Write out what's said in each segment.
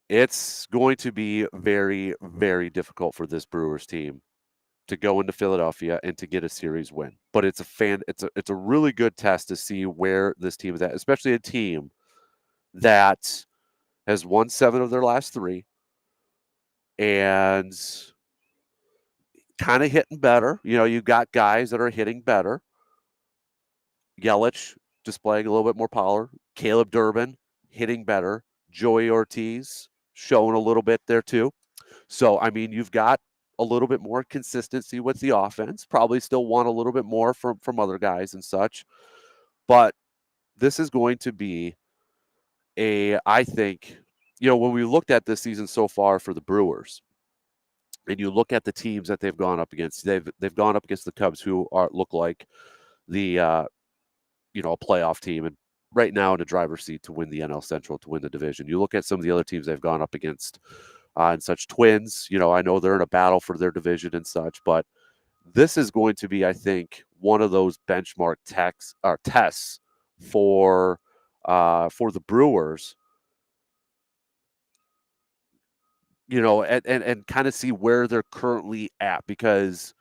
It's going to be very, very difficult for this Brewers team to go into Philadelphia and to get a series win. But it's a really good test to see where this team is at, especially a team that has won 7 of their last 3 and kind of hitting better. You've got guys that are hitting better. Yelich displaying a little bit more power. Caleb Durbin hitting better. Joey Ortiz showing a little bit there too. So, I mean, you've got a little bit more consistency with the offense. Probably still want a little bit more from other guys and such. But this is going to be I think, when we looked at this season so far for the Brewers, and you look at the teams that they've gone up against, they've gone up against the Cubs, who look like the a playoff team, and right now in the driver's seat to win the NL Central, to win the division. You look at some of the other teams they've gone up against, and such. Twins, I know they're in a battle for their division and such, but this is going to be, I think, one of those benchmark tests for the Brewers, and kind of see where they're currently at, because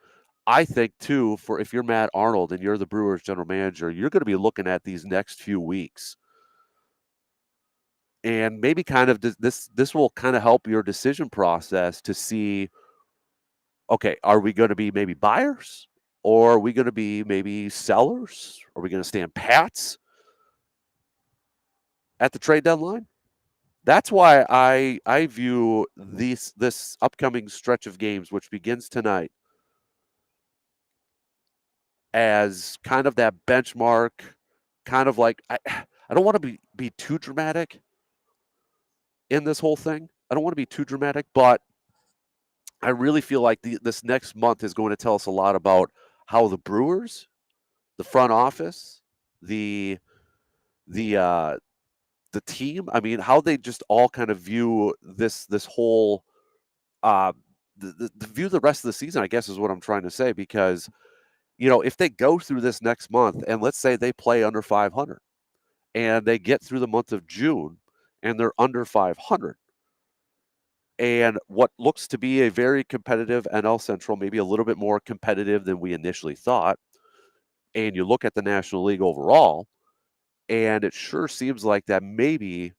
I think too, for if you're Matt Arnold and you're the Brewers general manager, you're going to be looking at these next few weeks, and maybe kind of this will kind of help your decision process to see, okay, are we going to be maybe buyers, or are we going to be maybe sellers? Are we going to stand pats at the trade deadline? That's why I view this upcoming stretch of games, which begins tonight, as kind of that benchmark, kind of like I don't want to be too dramatic in this whole thing. I don't want to be too dramatic, but I really feel like this next month is going to tell us a lot about how the Brewers, the front office, the the uh, the team. I mean, how they just all kind of view this whole uh, the view the rest of the season, I guess, is what I'm trying to say. Because if they go through this next month, and let's say they play under 500, and they get through the month of June and they're under 500, and what looks to be a very competitive NL Central, maybe a little bit more competitive than we initially thought, and you look at the National League overall, and it sure seems like that maybe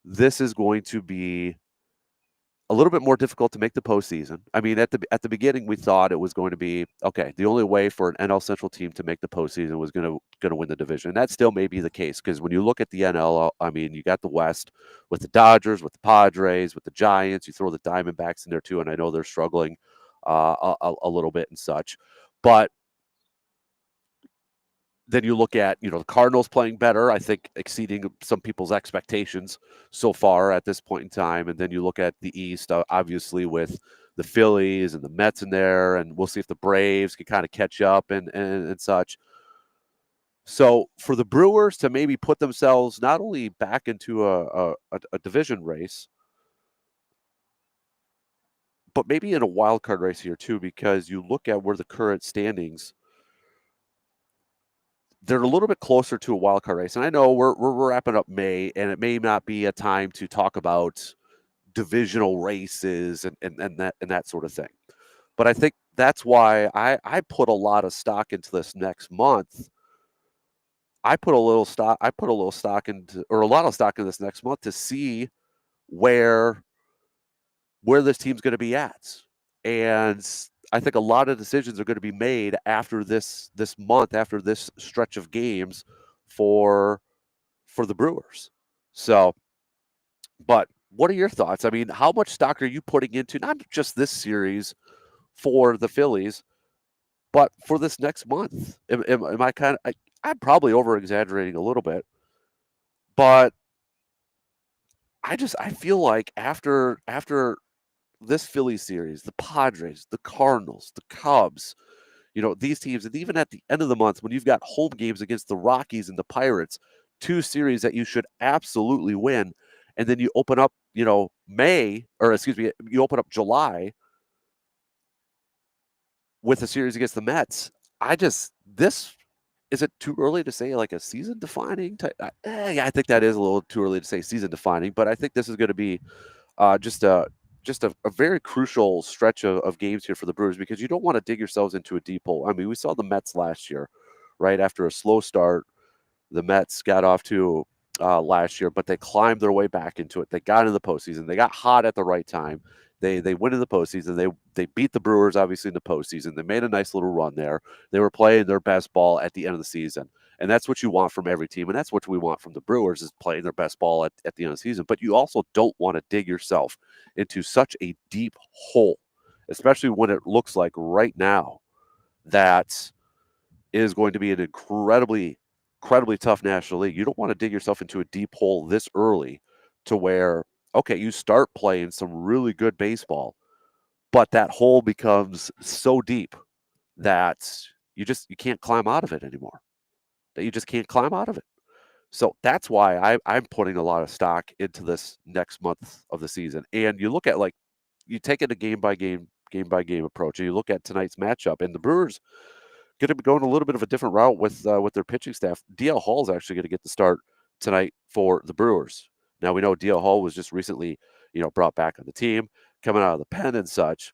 this is going to be a little bit more difficult to make the postseason. I mean, at the beginning, we thought it was going to be okay. The only way for an NL Central team to make the postseason was going to win the division. And that still may be the case, because when you look at the NL, I mean, you got the West with the Dodgers, with the Padres, with the Giants. You throw the Diamondbacks in there too, and I know they're struggling a little bit and such, but then you look at, the Cardinals playing better, I think exceeding some people's expectations so far at this point in time. And then you look at the East, obviously with the Phillies and the Mets in there, and we'll see if the Braves can kind of catch up and such. So for the Brewers to maybe put themselves not only back into a division race, but maybe in a wild card race here too, because you look at where the current standings, they're a little bit closer to a wild card race. And I know we're wrapping up May, and it may not be a time to talk about divisional races and that sort of thing. But I think that's why I put a lot of stock into this next month. I put a little stock into, or a lot of stock in this next month, to see where this team's going to be at. And I think a lot of decisions are going to be made after this month, after this stretch of games for the Brewers. So, but what are your thoughts? I mean, how much stock are you putting into not just this series for the Phillies, but for this next month? Am I kind of, I'm probably over exaggerating a little bit, but I feel like after this Philly series, the Padres, the Cardinals, the Cubs, these teams, and even at the end of the month, when you've got home games against the Rockies and the Pirates, 2 series that you should absolutely win, and then you open up, May, or excuse me, you open up July with a series against the Mets. I just this is it too early to say like a season defining type? Yeah, I think that is a little too early to say season defining, but I think this is going to be just a very crucial stretch of games here for the Brewers because you don't want to dig yourselves into a deep hole. I mean, we saw the Mets last year, right after a slow start the Mets got off to last year, but they climbed their way back into it. They got in the postseason. They got hot at the right time. They went in the postseason. They beat the Brewers obviously in the postseason. They made a nice little run there. They were playing their best ball at the end of the season, and that's what you want from every team, and that's what we want from the Brewers is playing their best ball at the end of the season. But you also don't want to dig yourself into such a deep hole, especially when it looks like right now that is going to be an incredibly tough National League. You don't want to dig yourself into a deep hole this early to where, okay, you start playing some really good baseball, but that hole becomes so deep that you can't climb out of it anymore. That you just can't climb out of it. So that's why I'm putting a lot of stock into this next month of the season. And you look at like you take it a game by game approach, and you look at tonight's matchup, and the Brewers going to be going a little bit of a different route with their pitching staff. DL Hall is actually going to get the start tonight for the Brewers. Now we know DL Hall was just recently, brought back on the team, coming out of the pen and such,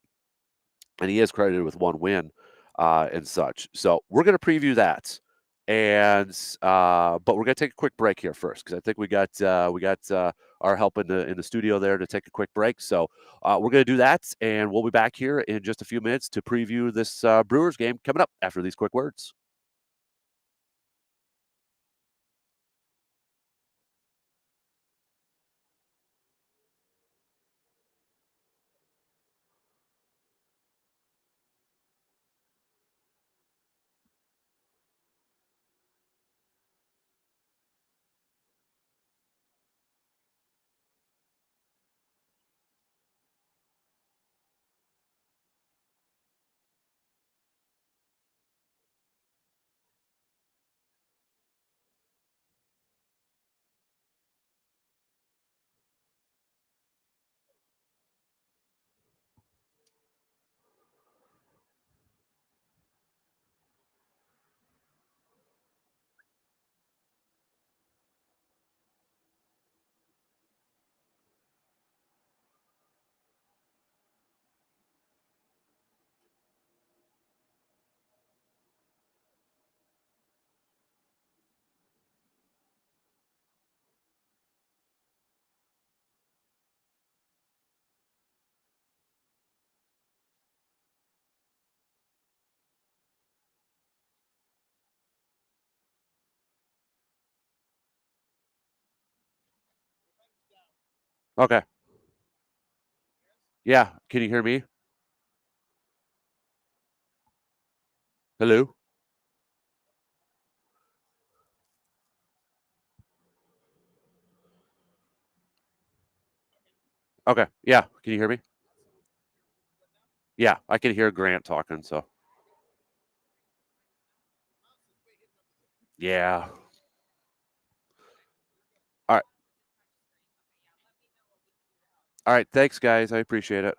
and he is credited with one win and such. So we're going to preview that, and but we're going to take a quick break here first because I think we got our help in the studio there to take a quick break. So we're going to do that, and we'll be back here in just a few minutes to preview this Brewers game coming up after these quick words. Okay. Yeah. Can you hear me? Hello. Okay. Yeah. Can you hear me? Yeah, I can hear Grant talking. So yeah. All right. All right. Thanks, guys. I appreciate it.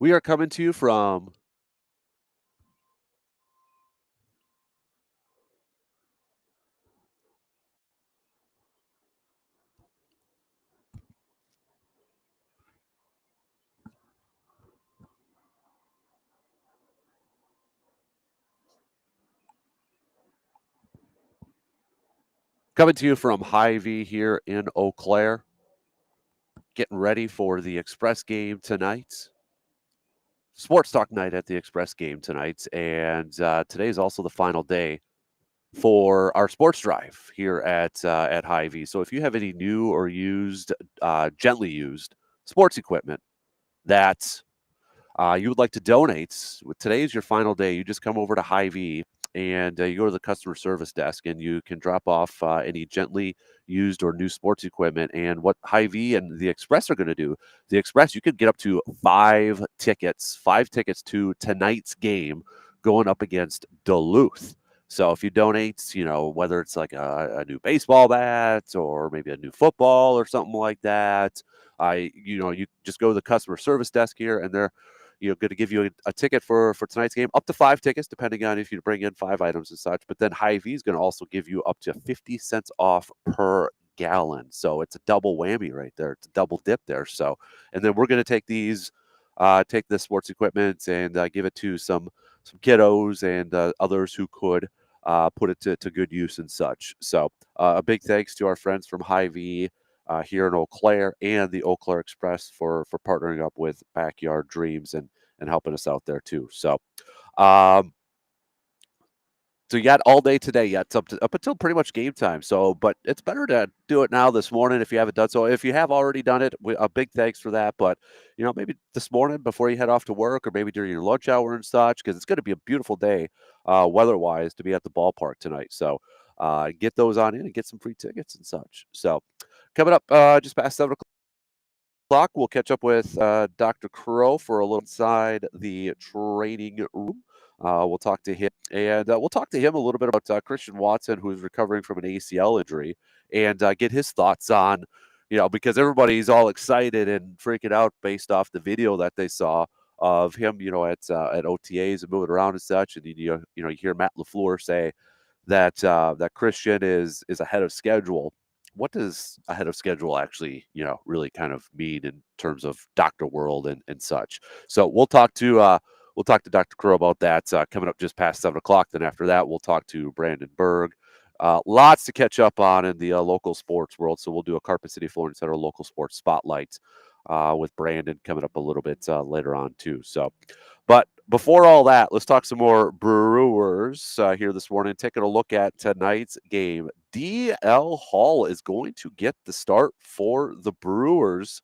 We are coming to you from Hy-Vee here in Eau Claire, getting ready for the Express game tonight. Sports talk night at the Express game tonight, and today is also the final day for our sports drive here at Hy-Vee. So if you have any new or used, gently used sports equipment that you would like to donate, today is your final day. You just come over to Hy-Vee and you go to the customer service desk and you can drop off any gently used or new sports equipment. And what Hy-Vee and the Express are going to do, the Express, you could get up to five tickets to tonight's game going up against Duluth. So if you donate, whether it's like a new baseball bat or maybe a new football or something like that, you just go to the customer service desk here and they're going to give you a ticket for tonight's game, up to five tickets, depending on if you bring in five items and such. But then Hy-Vee is going to also give you up to 50 cents off per gallon. So it's a double whammy right there. It's a double dip there. So, and then we're going to take this sports equipment and give it to some kiddos and others who could put it to good use and such. So a big thanks to our friends from Hy-Vee here in Eau Claire and the Eau Claire Express for partnering up with Backyard Dreams and helping us out there too. Um, so you got all day today. Yet up until pretty much game time. So, but it's better to do it now this morning if you haven't done so. If you have already done it, a big thanks for that. But maybe this morning before you head off to work, or maybe during your lunch hour and such, because it's going to be a beautiful day, weather-wise, to be at the ballpark tonight. So, get those on in and get some free tickets and such. So, coming up just past 7 o'clock, we'll catch up with Dr. Crow for a little inside the training room. We'll talk to him, and we'll talk to him a little bit about Christian Watson, who is recovering from an ACL injury, and get his thoughts on, because everybody's all excited and freaking out based off the video that they saw of him, at OTAs and moving around and such, and you hear Matt LaFleur say that Christian is ahead of schedule. What does ahead of schedule actually, really kind of mean in terms of doctor world and such? So we'll talk to Dr. Crow about that coming up just past 7 o'clock. Then after that, we'll talk to Brandon Berg. Lots to catch up on in the local sports world. So we'll do a Carpet City Flooring Center local sports spotlight with Brandon coming up a little bit later on too. So, but before all that, let's talk some more Brewers here this morning. Taking a look at tonight's game. DL Hall is going to get the start for the Brewers.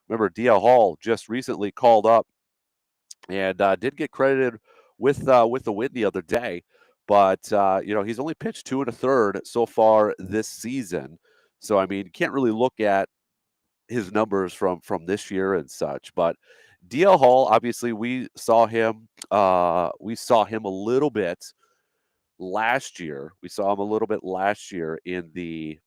Remember, DL Hall just recently called up and did get credited with the win the other day. But he's only pitched 2 1/3 so far this season. So I mean, you can't really look at his numbers from this year and such. But DL Hall, obviously, we saw him. We saw him a little bit last year. We saw him a little bit last year in the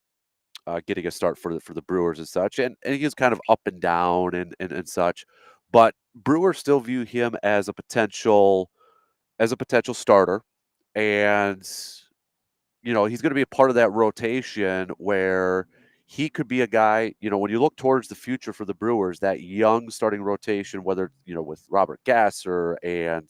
getting a start for the Brewers and such, and he was kind of up and down and such. But Brewers still view him as a potential starter, and he's going to be a part of that rotation where he could be a guy, when you look towards the future for the Brewers, that young starting rotation, whether, with Robert Gasser and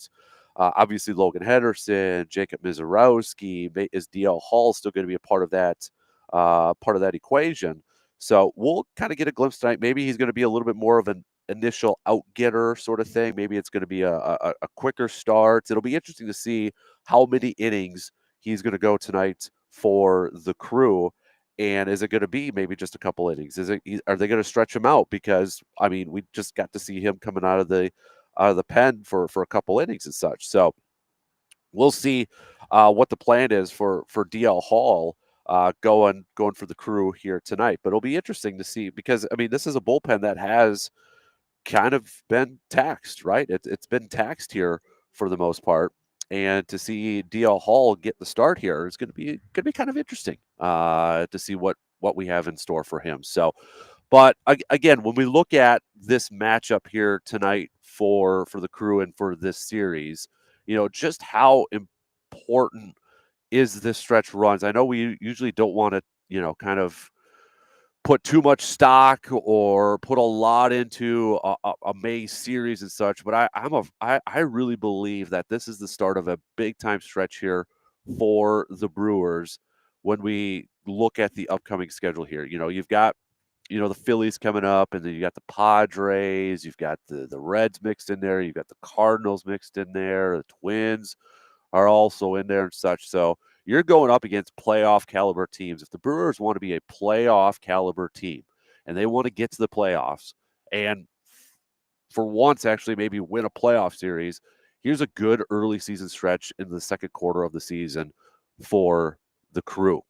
obviously Logan Henderson, Jacob Mizorowski, is DL Hall still going to be a part of that equation? So we'll kind of get a glimpse tonight. Maybe he's going to be a little bit more of an initial out-getter sort of thing. Maybe it's going to be a quicker start. It'll be interesting to see how many innings he's going to go tonight for the Crew. And is it going to be maybe just a couple innings? Are they going to stretch him out? Because I mean, we just got to see him coming out of the pen for a couple innings and such. So we'll see what the plan is for DL Hall going for the Crew here tonight. But it'll be interesting to see, because I mean, this is a bullpen that has kind of been taxed, right? It's been taxed here for the most part, and to see DL Hall get the start here is going to be kind of interesting to see what we have in store for him. So, But again, when we look at this matchup here tonight for the Crew and for this series, just how important is this stretch runs? I know we usually don't want to, kind of put too much stock or put a lot into a May series and such, but I really believe that this is the start of a big time stretch here for the Brewers when we look at the upcoming schedule here. You've got the Phillies coming up, and then you got the Padres, you've got the Reds mixed in there, you've got the Cardinals mixed in there, the Twins are also in there and such. So you're going up against playoff caliber teams. If the Brewers want to be a playoff caliber team and they want to get to the playoffs and for once actually maybe win a playoff series, here's a good early season stretch in the second quarter of the season for the Crew.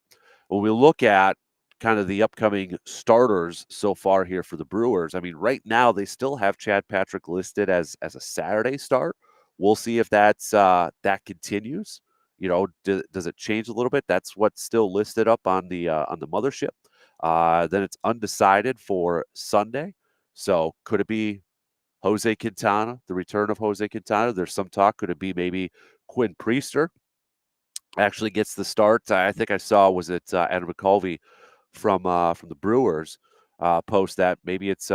When we look at kind of the upcoming starters so far here for the Brewers, I mean, right now they still have Chad Patrick listed as a Saturday start. We'll see if that continues. Does it change a little bit? That's what's still listed up on the mothership. Then it's undecided for Sunday. So could it be Jose Quintana, the return of Jose Quintana? There's some talk. Could it be maybe Quinn Priester actually gets the start? I think I saw, was it Adam McCulvey from the Brewers post that maybe it's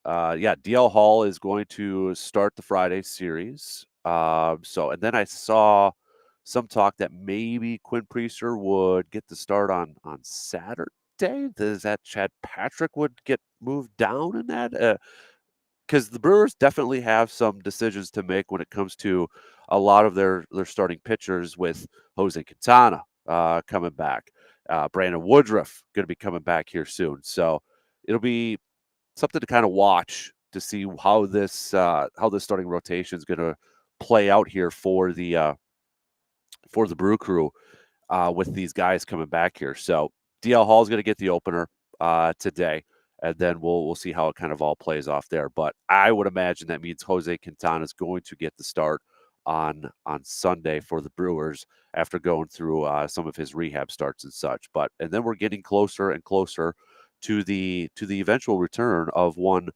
DL Hall is going to start the Friday series. And then I saw some talk that maybe Quinn Priester would get the start on Saturday. Does that Chad Patrick would get moved down in that? Because the Brewers definitely have some decisions to make when it comes to a lot of their starting pitchers, with Jose Quintana coming back. Brandon Woodruff going to be coming back here soon. So it'll be something to kind of watch to see how this starting rotation is going to play out here for the Brew Crew with these guys coming back here. So DL Hall is going to get the opener today, and then we'll see how it kind of all plays off there. But I would imagine that means Jose Quintana is going to get the start on Sunday for the Brewers after going through some of his rehab starts and such. And then we're getting closer and closer to the eventual return of one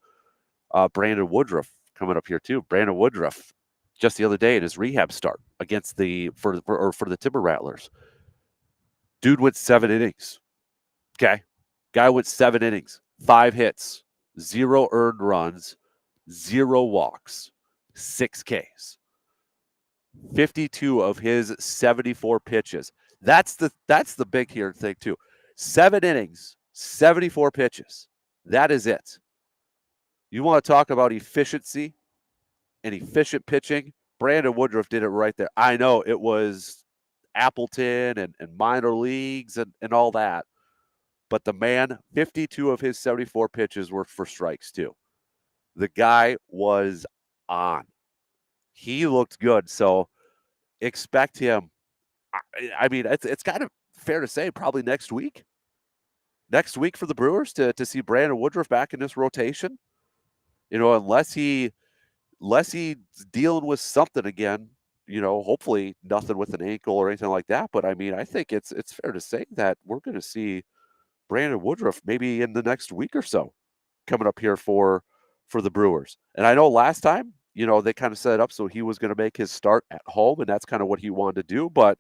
Brandon Woodruff coming up here too. Brandon Woodruff just the other day in his rehab start against for the Timber Rattlers. Dude went 7 innings. Okay. Guy went 7 innings, 5 hits, 0 earned runs, 0 walks, 6 Ks. 52 of his 74 pitches. That's the big here thing too. 7 innings, 74 pitches. That is it. You want to talk about efficiency and efficient pitching? Brandon Woodruff did it right there. I know it was Appleton and minor leagues and all that. But the man, 52 of his 74 pitches were for strikes too. The guy was on. He looked good. So expect him. I mean, it's kind of fair to say probably next week. Next week for the Brewers to see Brandon Woodruff back in this rotation. Unless he's dealing with something again, hopefully nothing with an ankle or anything like that. But I mean, I think it's fair to say that we're going to see Brandon Woodruff maybe in the next week or so coming up here for the Brewers. And I know last time, they kind of set it up so he was going to make his start at home, and that's kind of what he wanted to do. But,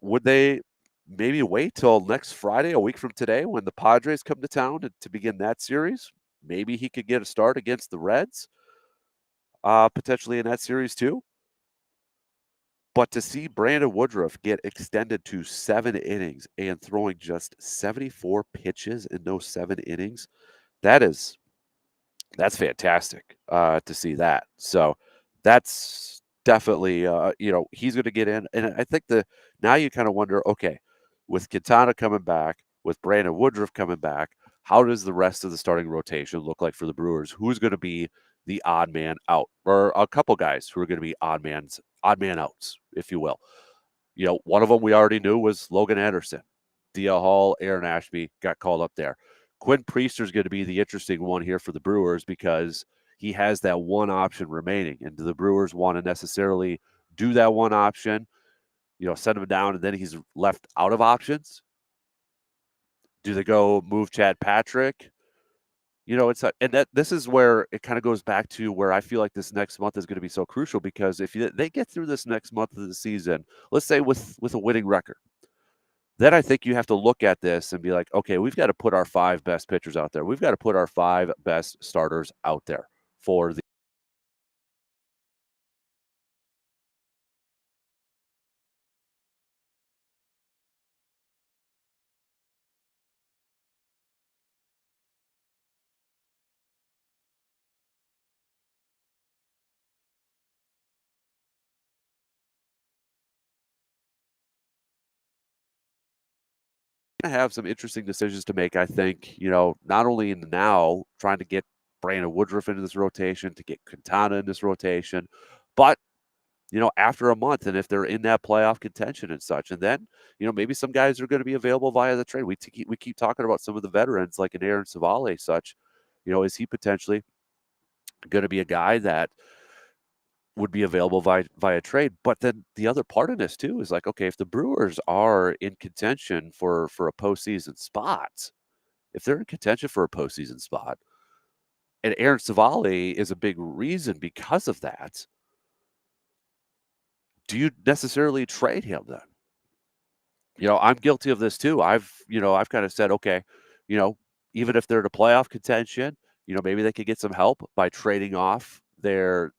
would they maybe wait till next Friday, a week from today, when the Padres come to town to begin that series? Maybe he could get a start against the Reds, potentially in that series too. But to see Brandon Woodruff get extended to 7 innings and throwing just 74 pitches in those 7 innings, that's fantastic to see that. So that's definitely, he's going to get in. And I think now you kind of wonder, okay, with Quintana coming back, with Brandon Woodruff coming back, how does the rest of the starting rotation look like for the Brewers? Who's going to be the odd man out, or a couple guys who are going to be odd man outs, if you will? One of them we already knew was Logan Anderson. DL Hall, Aaron Ashby got called up there. Quinn Priester is going to be the interesting one here for the Brewers because he has that one option remaining. And do the Brewers want to necessarily do that one option, send him down, and then he's left out of options? Do they go move Chad Patrick? It's and this is where it kind of goes back to where I feel like this next month is going to be so crucial because if they get through this next month of the season, let's say with a winning record, then I think you have to look at this and be like, okay, we've got to put our 5 best pitchers out there. We've got to put our 5 best starters out there for the have some interesting decisions to make, I think, not only in the now, trying to get Brandon Woodruff into this rotation, to get Quintana in this rotation, but after a month, and if they're in that playoff contention and such, and then, maybe some guys are going to be available via the trade. We keep talking about some of the veterans like an Aaron Savale, such. Is he potentially going to be a guy that would be available via trade? But then the other part of this too is like, okay, if the Brewers are in contention for a postseason spot, if they're in contention for a postseason spot, and Aaron Savale is a big reason because of that, do you necessarily trade him then? I'm guilty of this too. I've kind of said, okay, you know, even if they're in a playoff contention, maybe they could get some help by trading off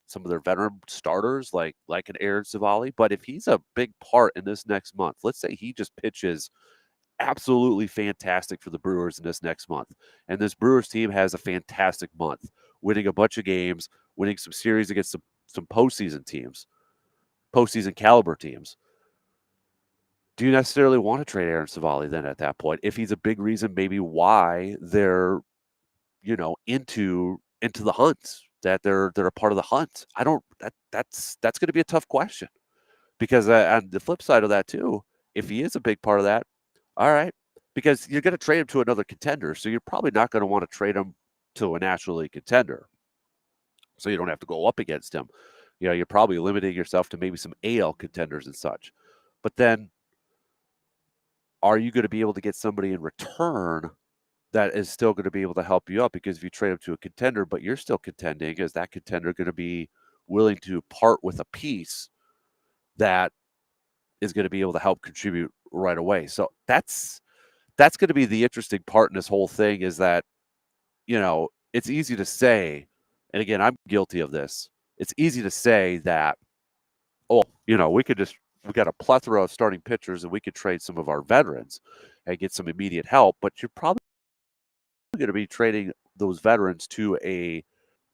some of their veteran starters like an Aaron Savali. But if he's a big part in this next month, let's say he just pitches absolutely fantastic for the Brewers in this next month, and this Brewers team has a fantastic month, winning a bunch of games, winning some series against some postseason teams, postseason caliber teams. Do you necessarily want to trade Aaron Savali then at that point? If he's a big reason maybe why they're, into the hunt, that they're a part of the hunt. I don't that's going to be a tough question because on the flip side of that too, if he is a big part of that, all right, because you're going to trade him to another contender, so you're probably not going to want to trade him to a National League contender, so you don't have to go up against him. You're probably limiting yourself to maybe some AL contenders and such. But then are you going to be able to get somebody in return that is still going to be able to help you out? Because if you trade him to a contender, but you're still contending, is that contender going to be willing to part with a piece that is going to be able to help contribute right away? So that's going to be the interesting part in this whole thing is that, it's easy to say, and again, I'm guilty of this. It's easy to say that, oh, we got a plethora of starting pitchers and we could trade some of our veterans and get some immediate help, but you're probably going to be trading those veterans to a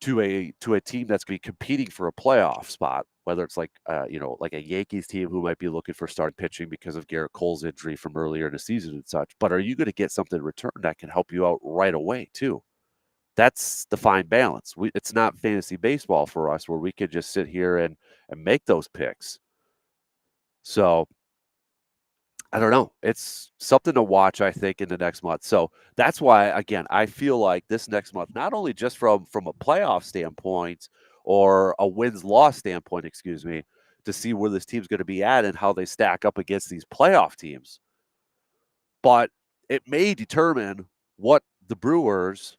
team that's going to be competing for a playoff spot, whether it's like like a Yankees team who might be looking for starting pitching because of Garrett Cole's injury from earlier in the season and such. But are you going to get something in return that can help you out right away too? That's the fine balance. It's not fantasy baseball for us where we could just sit here and make those picks. So I don't know. It's something to watch, I think, in the next month. So that's why, again, I feel like this next month, not only just from a playoff standpoint or a wins-loss standpoint, excuse me, to see where this team's going to be at and how they stack up against these playoff teams, but it may determine what the Brewers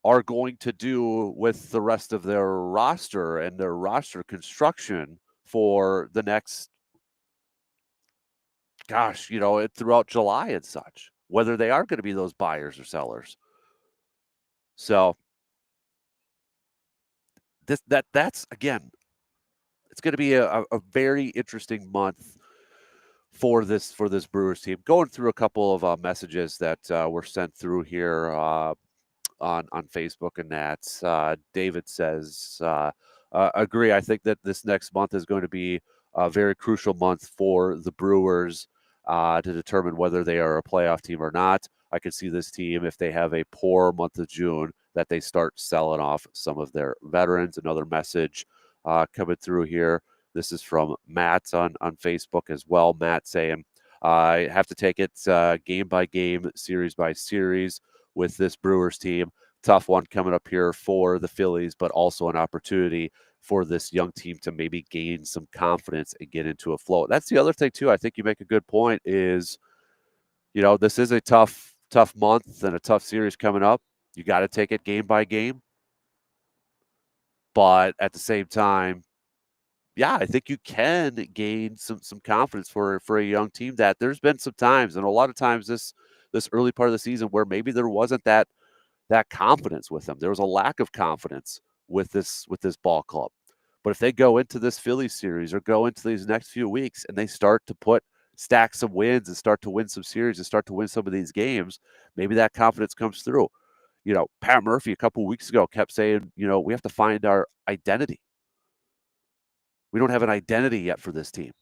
are going to do with the rest of their roster and their roster construction for the next throughout July and such, whether they are going to be those buyers or sellers. So that's again, it's going to be a very interesting month for this Brewers team. Going through a couple of messages that were sent through here on Facebook and that. David says, agree. I think that this next month is going to be a very crucial month for the Brewers to determine whether they are a playoff team or not. I could see this team, if they have a poor month of June, that they start selling off some of their veterans. Another message coming through here. This is from Matt on Facebook as well. Matt saying, I have to take it game by game, series by series with this Brewers team. Tough one coming up here for the Phillies, but also an opportunity for this young team to maybe gain some confidence and get into a flow. That's the other thing too. I think you make a good point is This is a tough month and a tough series coming up. You got to take it game by game. But at the same time, yeah, I think you can gain some confidence for a young team that there's been some times and a lot of times this early part of the season where maybe there wasn't that confidence with them. There was a lack of confidence with this ball club. But if they go into this Phillies series or go into these next few weeks and they start to stack some wins and start to win some series and start to win some of these games, maybe that confidence comes through. Pat Murphy a couple weeks ago kept saying, we have to find our identity. We don't have an identity yet for this team.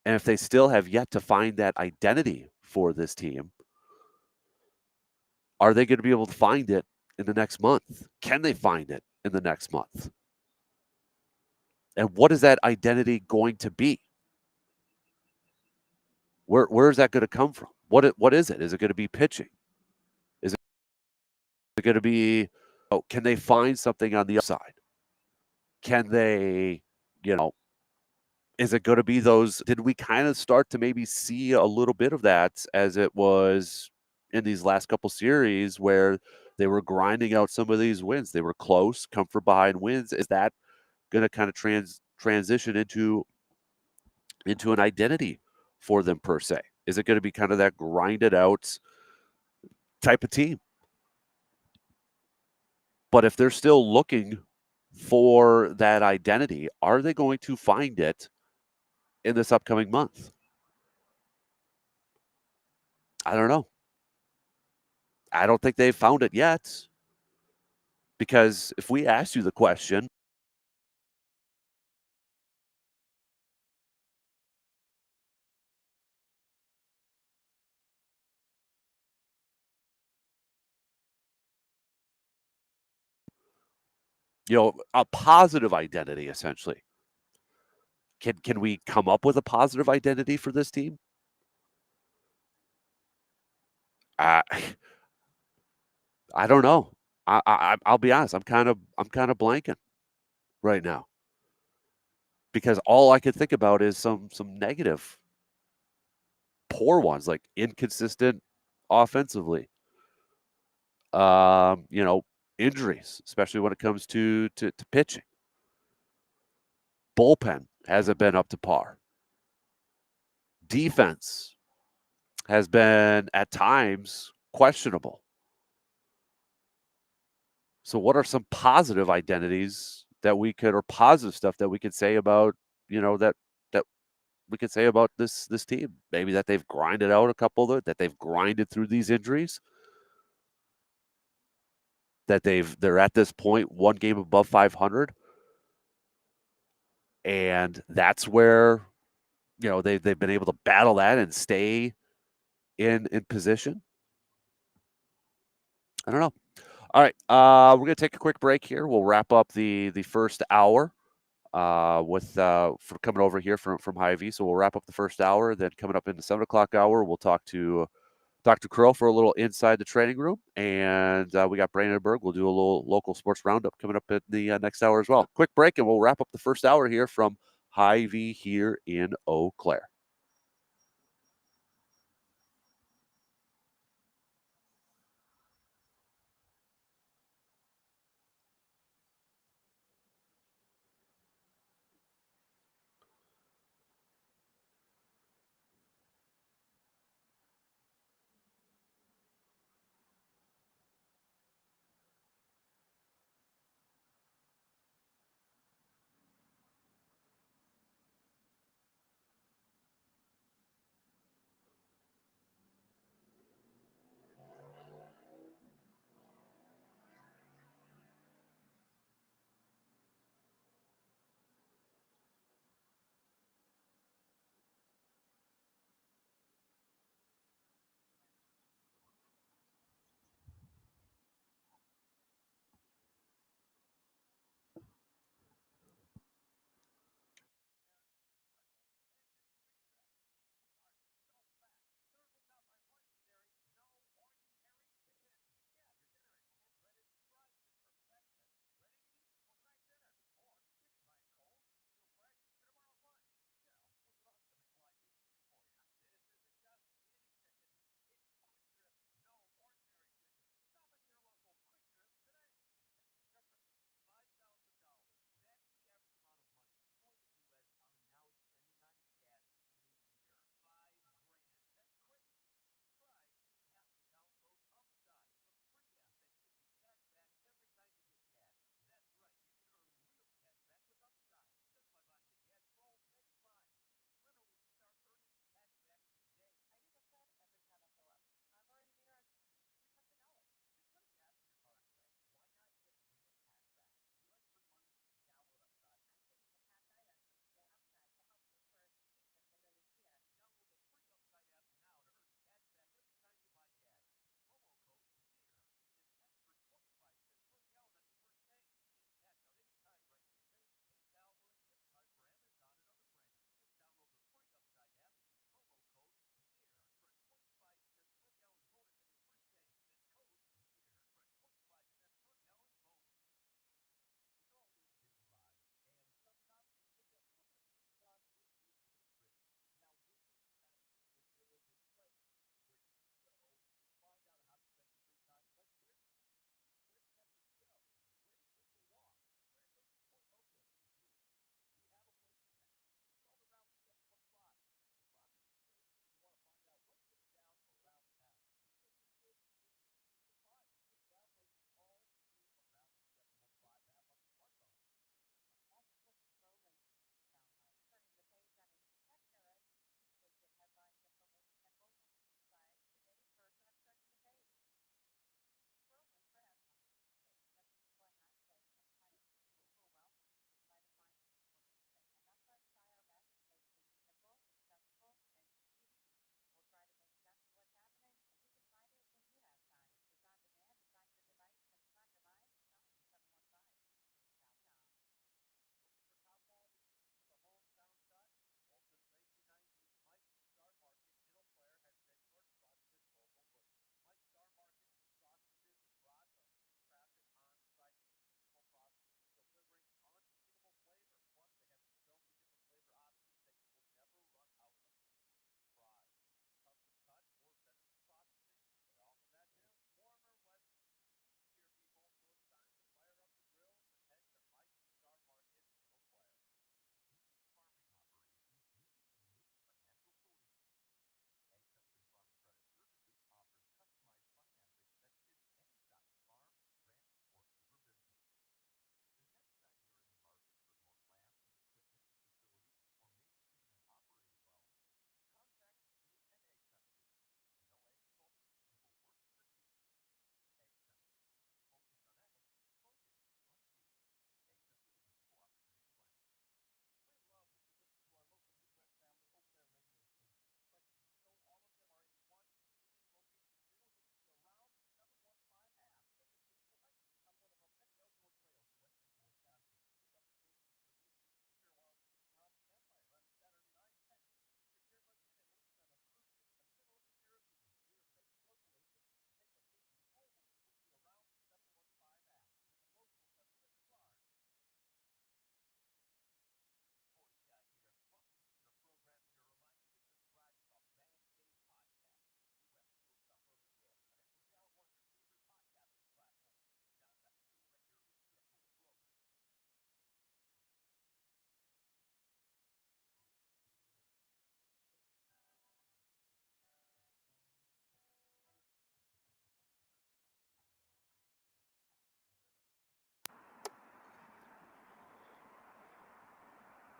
And if they still have yet to find that identity for this team, are they going to be able to find it in the next month? Can they find it in the next month? And what is that identity going to be? Where is that going to come from? What is it? Is it going to be pitching? Is it going to be, can they find something on the upside? Can they, you know, is it going to be those? Did we kind of start to maybe see a little bit of that as it was in these last couple series where they were grinding out some of these wins? They were close, comfort behind wins. Is that going to kind of transition into an identity for them per se? Is it going to be kind of that grinded out type of team? But if they're still looking for that identity, are they going to find it in this upcoming month? I don't know. I don't think they've found it yet. Because if we ask you the question, a positive identity essentially. Can we come up with a positive identity for this team? Uh, I don't know. I'll be honest. I'm kind of blanking right now because all I could think about is some negative, poor ones like inconsistent offensively. Um, you know, Injuries, especially when it comes to pitching. Bullpen hasn't been up to par. Defense has been at times questionable. So what are some positive identities that we could or positive stuff that we could say about, that we could say about this team? Maybe that they've grinded out a couple of that they've grinded through these injuries, that they're at this point one game above 500, and that's where they've been able to battle that and stay in position. I don't know. All right, we're gonna take a quick break here. We'll wrap up the first hour with for coming over here from Hy-Vee. So we'll wrap up the first hour. Then coming up in the 7 o'clock hour, we'll talk to Dr. Crow for a little inside the training room, and we got Brandenburg. We'll do a little local sports roundup coming up in the next hour as well. Quick break, and we'll wrap up the first hour here from Hy-Vee here in Eau Claire.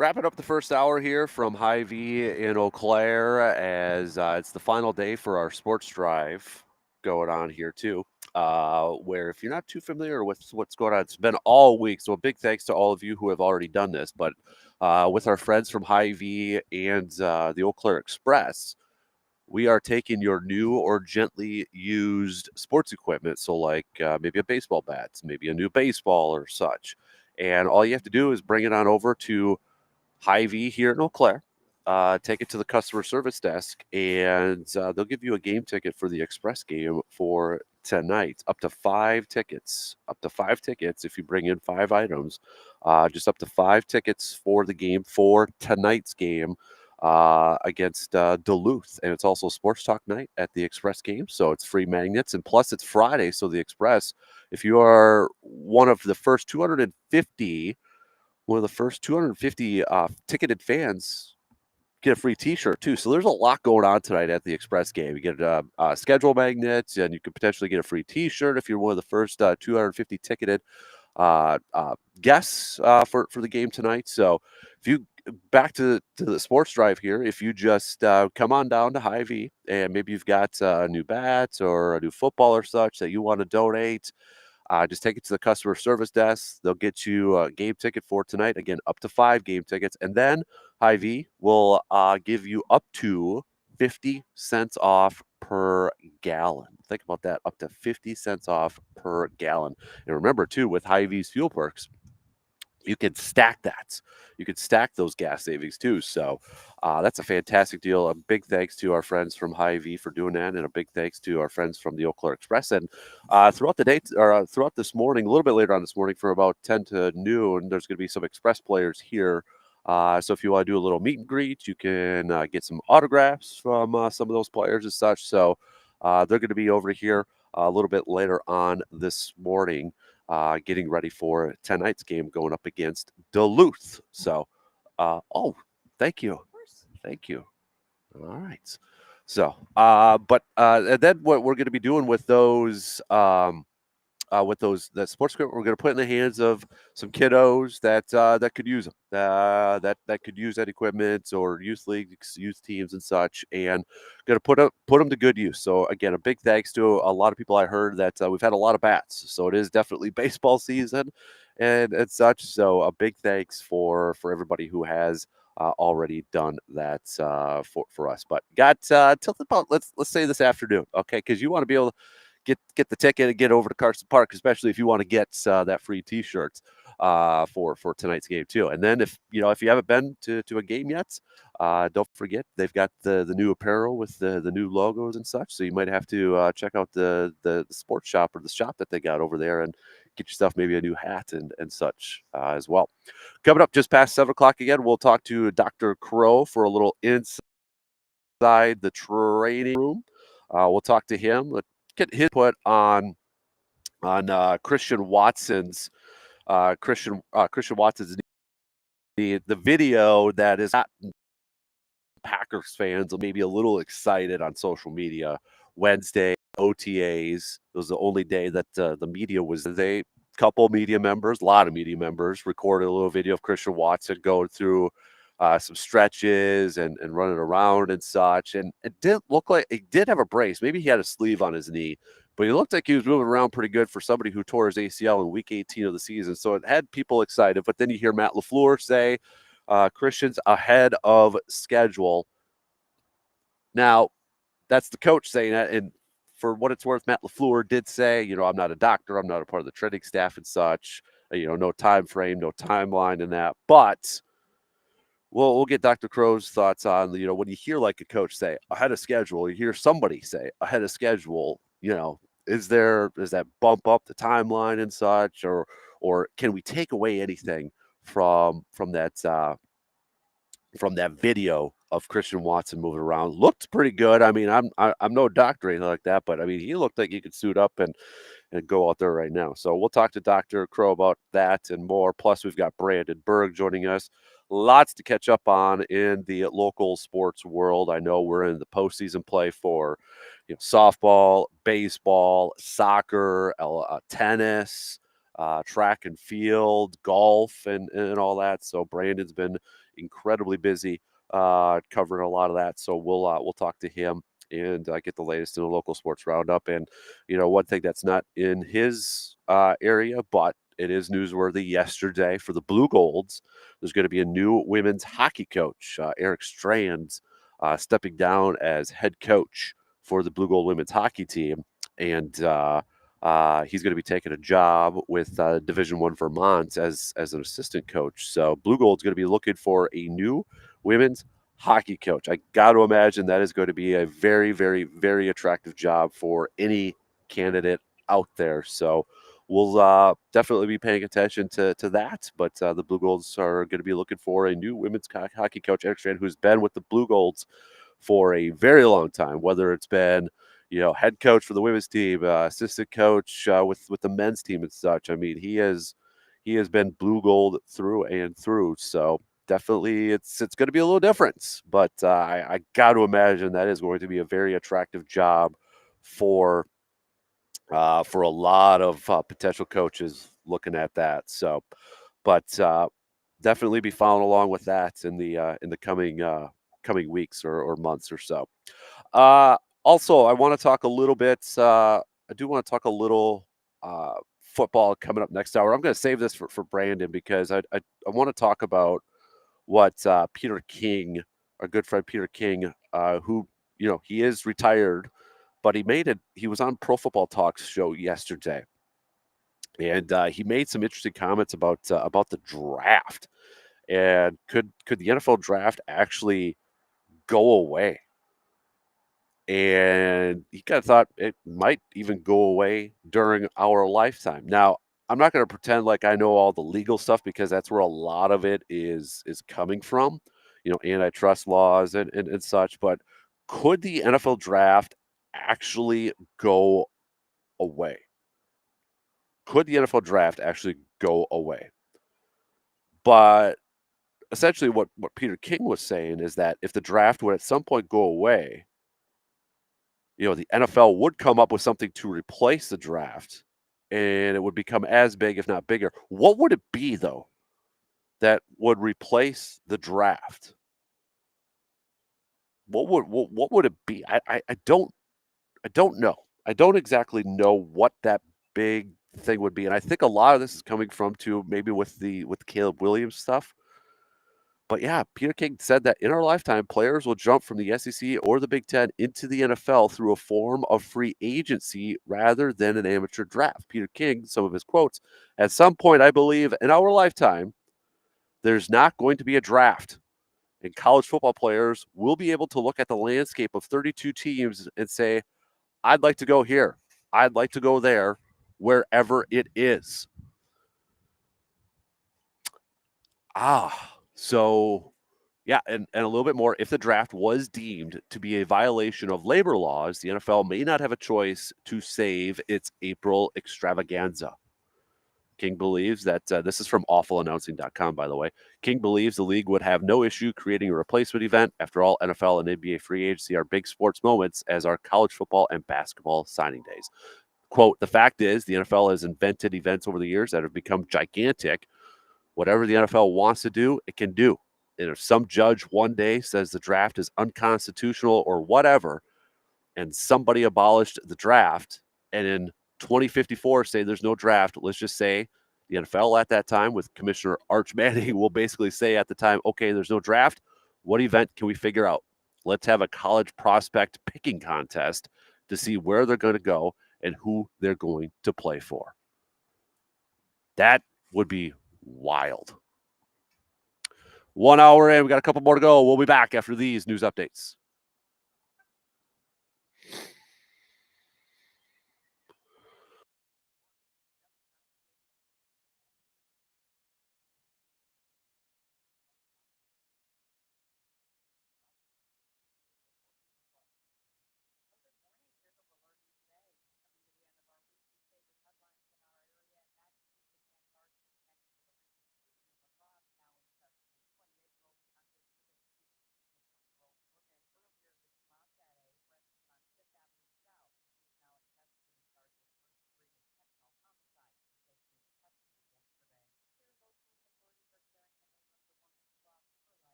Wrapping up the first hour here from Hy-Vee in Eau Claire as it's the final day for our sports drive going on here too. Where if you're not too familiar with what's going on, it's been all week. So a big thanks to all of you who have already done this. But with our friends from Hy-Vee and the Eau Claire Express, we are taking your new or gently used sports equipment. So like maybe a baseball bat, maybe a new baseball or such. And all you have to do is bring it on over to Hy-Vee here in Eau Claire. Take it to the customer service desk, and they'll give you a game ticket for the Express game for tonight. Up to 5 tickets. Up to 5 tickets if you bring in 5 items. Just up to 5 tickets for the game for tonight's game against Duluth. And it's also sports talk night at the Express game, so it's free magnets. And plus, it's Friday, so the Express, if you are one of the first 250 ticketed fans get a free T-shirt too. So there's a lot going on tonight at the Express game. You get a schedule magnets, and you could potentially get a free T-shirt if you're one of the first 250 ticketed guests for the game tonight. So if you back to the sports drive here, if you just come on down to Hy-Vee and maybe you've got a new bat or a new football or such that you want to donate. Just take it to the customer service desk. They'll get you a game ticket for tonight. Again, up to 5 game tickets. And then Hy-Vee will give you up to 50 cents off per gallon. Think about that, up to 50 cents off per gallon. And remember, too, with Hy-Vee's fuel perks, you can stack that. You can stack those gas savings too. So that's a fantastic deal. A big thanks to our friends from Hy-Vee for doing that, and a big thanks to our friends from the Eau Claire Express. And throughout the day, or throughout this morning, a little bit later on this morning, for about 10 to noon, there's going to be some Express players here. So if you want to do a little meet and greet, you can get some autographs from some of those players and such. So they're going to be over here a little bit later on this morning. Getting ready for tonight's game going up against Duluth. So, thank you. Thank you. All right. So, and then what we're going to be doing with those that sports equipment, we're going to put in the hands of some kiddos that could use them, that could use that equipment, or youth leagues, youth teams, and such, and going to put them to good use. So again, a big thanks to a lot of people. I heard that we've had a lot of bats, so it is definitely baseball season and such. So a big thanks for everybody who has already done that for us. But got till about let's say this afternoon, okay? Because you want to be able to get the ticket and get over to Carson Park, especially if you want to get that free T-shirts for tonight's game too. And then if you haven't been to a game yet, don't forget they've got the new apparel with the new logos and such. So you might have to check out the sports shop or the shop that they got over there and get yourself maybe a new hat and such as well. Coming up just past 7 o'clock again, we'll talk to Dr. Crow for a little inside the training room. We'll talk to him. Get his put on Christian Watson's the video that is not Packers fans maybe a little excited on social media. Wednesday OTAs, it was the only day that the media was there. A lot of media members recorded a little video of Christian Watson going through some stretches and running around and such. And it didn't look like he did have a brace. Maybe he had a sleeve on his knee, but he looked like he was moving around pretty good for somebody who tore his ACL in week 18 of the season. So it had people excited. But then you hear Matt LaFleur say Christian's ahead of schedule. Now, that's the coach saying that. And for what it's worth, Matt LaFleur did say, I'm not a doctor. I'm not a part of the training staff and such. No time frame, no timeline in that. But we'll get Dr. Crow's thoughts on, when you hear like a coach say ahead of schedule, you hear somebody say ahead of schedule, is that bump up the timeline and such, or can we take away anything from that video of Christian Watson moving around? Looked pretty good. I mean, I'm no doctor or anything like that, but I mean, he looked like he could suit up and go out there right now. So we'll talk to Dr. Crow about that and more. Plus, we've got Brandon Berg joining us. Lots to catch up on in the local sports world. I know we're in the postseason play for softball, baseball, soccer, tennis, track and field, golf, and all that. So Brandon's been incredibly busy covering a lot of that. So we'll talk to him and get the latest in the local sports roundup. And one thing that's not in his area, but it is newsworthy. Yesterday for the Blue Golds, there's going to be a new women's hockey coach, Eric Strands, stepping down as head coach for the Blue Gold women's hockey team, and he's going to be taking a job with Division One Vermont as an assistant coach. So Blue Gold's going to be looking for a new women's hockey coach. I got to imagine that is going to be a very, very, very attractive job for any candidate out there. So we'll definitely be paying attention to that. But the Blue Golds are going to be looking for a new women's hockey coach, Eric Strand, who's been with the Blue Golds for a very long time, whether it's been head coach for the women's team, assistant coach with the men's team and such. I mean, he has been Blue Gold through and through. So definitely, it's going to be a little different. But I got to imagine that is going to be a very attractive job for a lot of potential coaches looking at that. So, but definitely be following along with that in the coming weeks or months or so. Also, I want to talk a little bit. I do want to talk a little football coming up next hour. I'm going to save this for Brandon because I want to talk about what Peter King, our good friend Peter King, who he is retired, but he was on Pro Football Talks show yesterday, and he made some interesting comments about the draft. And could the NFL draft actually go away? And he kind of thought it might even go away during our lifetime. Now, I'm not going to pretend like I know all the legal stuff because that's where a lot of it is coming from, antitrust laws and such. But could the NFL draft actually go away? Could the NFL draft actually go away? But essentially, what Peter King was saying is that if the draft would at some point go away, the NFL would come up with something to replace the draft, and it would become as big, if not bigger. What would it be, though, that would replace the draft? What would it be? I don't know. I don't exactly know what that big thing would be, and I think a lot of this is coming from too maybe with Caleb Williams stuff. But yeah, Peter King said that in our lifetime, players will jump from the SEC or the Big Ten into the NFL through a form of free agency rather than an amateur draft. Peter King, some of his quotes, at some point, I believe in our lifetime, there's not going to be a draft. And college football players will be able to look at the landscape of 32 teams and say, I'd like to go here. I'd like to go there, wherever it is. So yeah, and a little bit more. If the draft was deemed to be a violation of labor laws, the NFL may not have a choice to save its April extravaganza. King believes that this is from awfulannouncing.com, by the way. King believes the league would have no issue creating a replacement event. After all, NFL and NBA free agency are big sports moments, as are college football and basketball signing days. Quote, the fact is, the NFL has invented events over the years that have become gigantic. Whatever the NFL wants to do, it can do. And if some judge one day says the draft is unconstitutional or whatever, and somebody abolished the draft, and in 2054 say there's no draft, let's just say the NFL at that time with Commissioner Arch Manning will basically say at the time, okay, there's no draft. What event can we figure out? Let's have a college prospect picking contest to see where they're going to go and who they're going to play for. That would be wild. 1 hour in. We got a couple more to go. We'll be back after these news updates.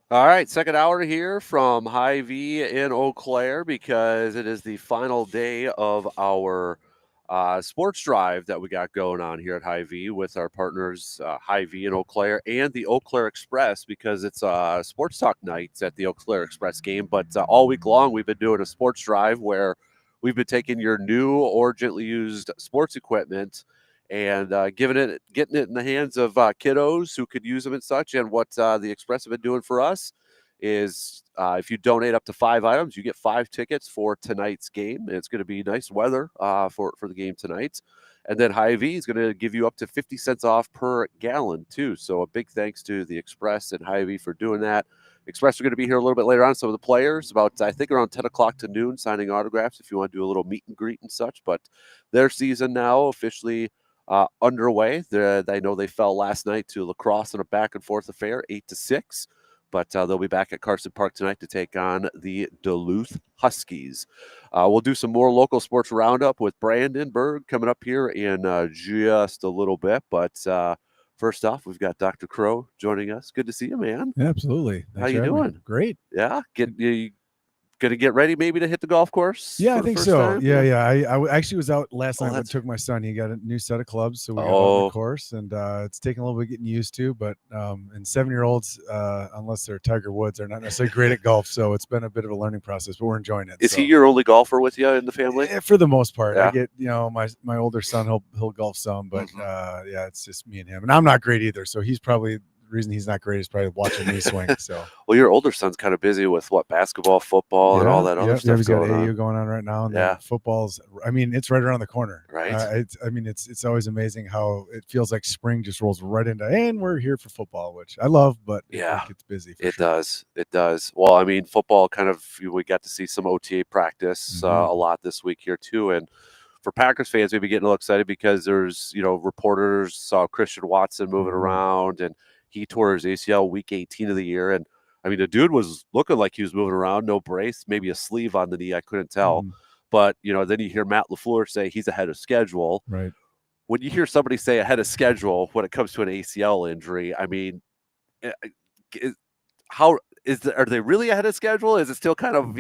All right, second hour here from Hy-Vee in Eau Claire because it is the final day of our sports drive that we got going on here at Hy-Vee with our partners Hy-Vee in Eau Claire and the Eau Claire Express because it's sports talk nights at the Eau Claire Express game. But all week long we've been doing a sports drive where we've been taking your new or gently used sports equipment and getting it in the hands of kiddos who could use them and such. And what the Express have been doing for us is if you donate up to 5 items, you get 5 tickets for tonight's game. It's going to be nice weather for the game tonight. And then Hy-Vee is going to give you up to 50 cents off per gallon, too. So a big thanks to the Express and Hy-Vee for doing that. Express are going to be here a little bit later on. Some of the players, about I think around 10 o'clock to noon, signing autographs if you want to do a little meet and greet and such. But their season now officially underway. I know they fell last night to lacrosse in a back and forth affair, 8-6. But they'll be back at Carson Park tonight to take on the Duluth Huskies. We'll do some more local sports roundup with Brandon Berg coming up here in just a little bit. But first off, we've got Dr. Crow joining us. Good to see you, man. Yeah, absolutely. Thanks How you doing? Me. Great. Yeah, going to get ready maybe to hit the golf course? Yeah, I think so. Time? Yeah. I actually was out last night and took my son. He got a new set of clubs, so we got on the course, and it's taking a little bit getting used to. But and 7-year-olds, unless they're Tiger Woods, are not necessarily great at golf. So it's been a bit of a learning process, but we're enjoying it. Is he your only golfer with you in the family? For the most part, yeah. I get my older son. He'll golf some, but yeah, it's just me and him, and I'm not great either. So he's probably. The reason he's not great is probably watching me swing. So, well, your older son's kind of busy with basketball, football, and all that other stuff. He's got AU going on right now, and football's. I mean, it's right around the corner. Right. It's always amazing how it feels like spring just rolls right into, and we're here for football, which I love, but it gets busy. It does. Well, I mean, football we got to see some OTA practice a lot this week here too, and. For Packers fans, we'd be getting a little excited because there's, reporters saw Christian Watson moving around, and he tore his ACL week 18 of the year. And, I mean, the dude was looking like he was moving around, no brace, maybe a sleeve on the knee. I couldn't tell. But, then you hear Matt LaFleur say he's ahead of schedule. Right. When you hear somebody say ahead of schedule when it comes to an ACL injury, I mean, are they really ahead of schedule? Is it still kind of,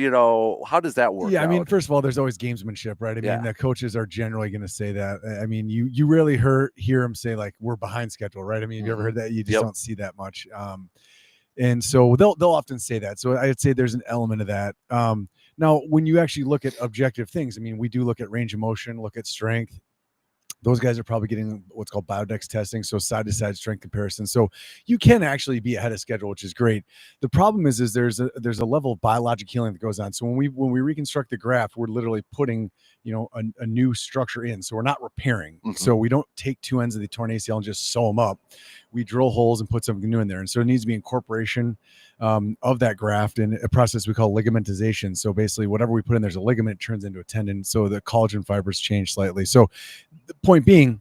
how does that work? Yeah, I mean, first of all, there's always gamesmanship, right? I mean, the coaches are generally going to say that. I mean, you rarely hear them say, like, we're behind schedule, right? I mean, have you ever heard that? You just don't see that much. And so they'll often say that. So I'd say there's an element of that. Now, when you actually look at objective things, I mean, we do look at range of motion, look at strength. Those guys are probably getting what's called biodex testing, so side-to-side strength comparison. So you can actually be ahead of schedule, which is great. The problem is there's a level of biologic healing that goes on. So when we reconstruct the graft, we're literally putting a new structure in. So we're not repairing. So we don't take 2 ends of the torn ACL and just sew them up. We drill holes and put something new in there. And so it needs to be incorporation of that graft in a process we call ligamentization. So basically whatever we put in, there's a ligament, turns into a tendon. So the collagen fibers change slightly. So the point being,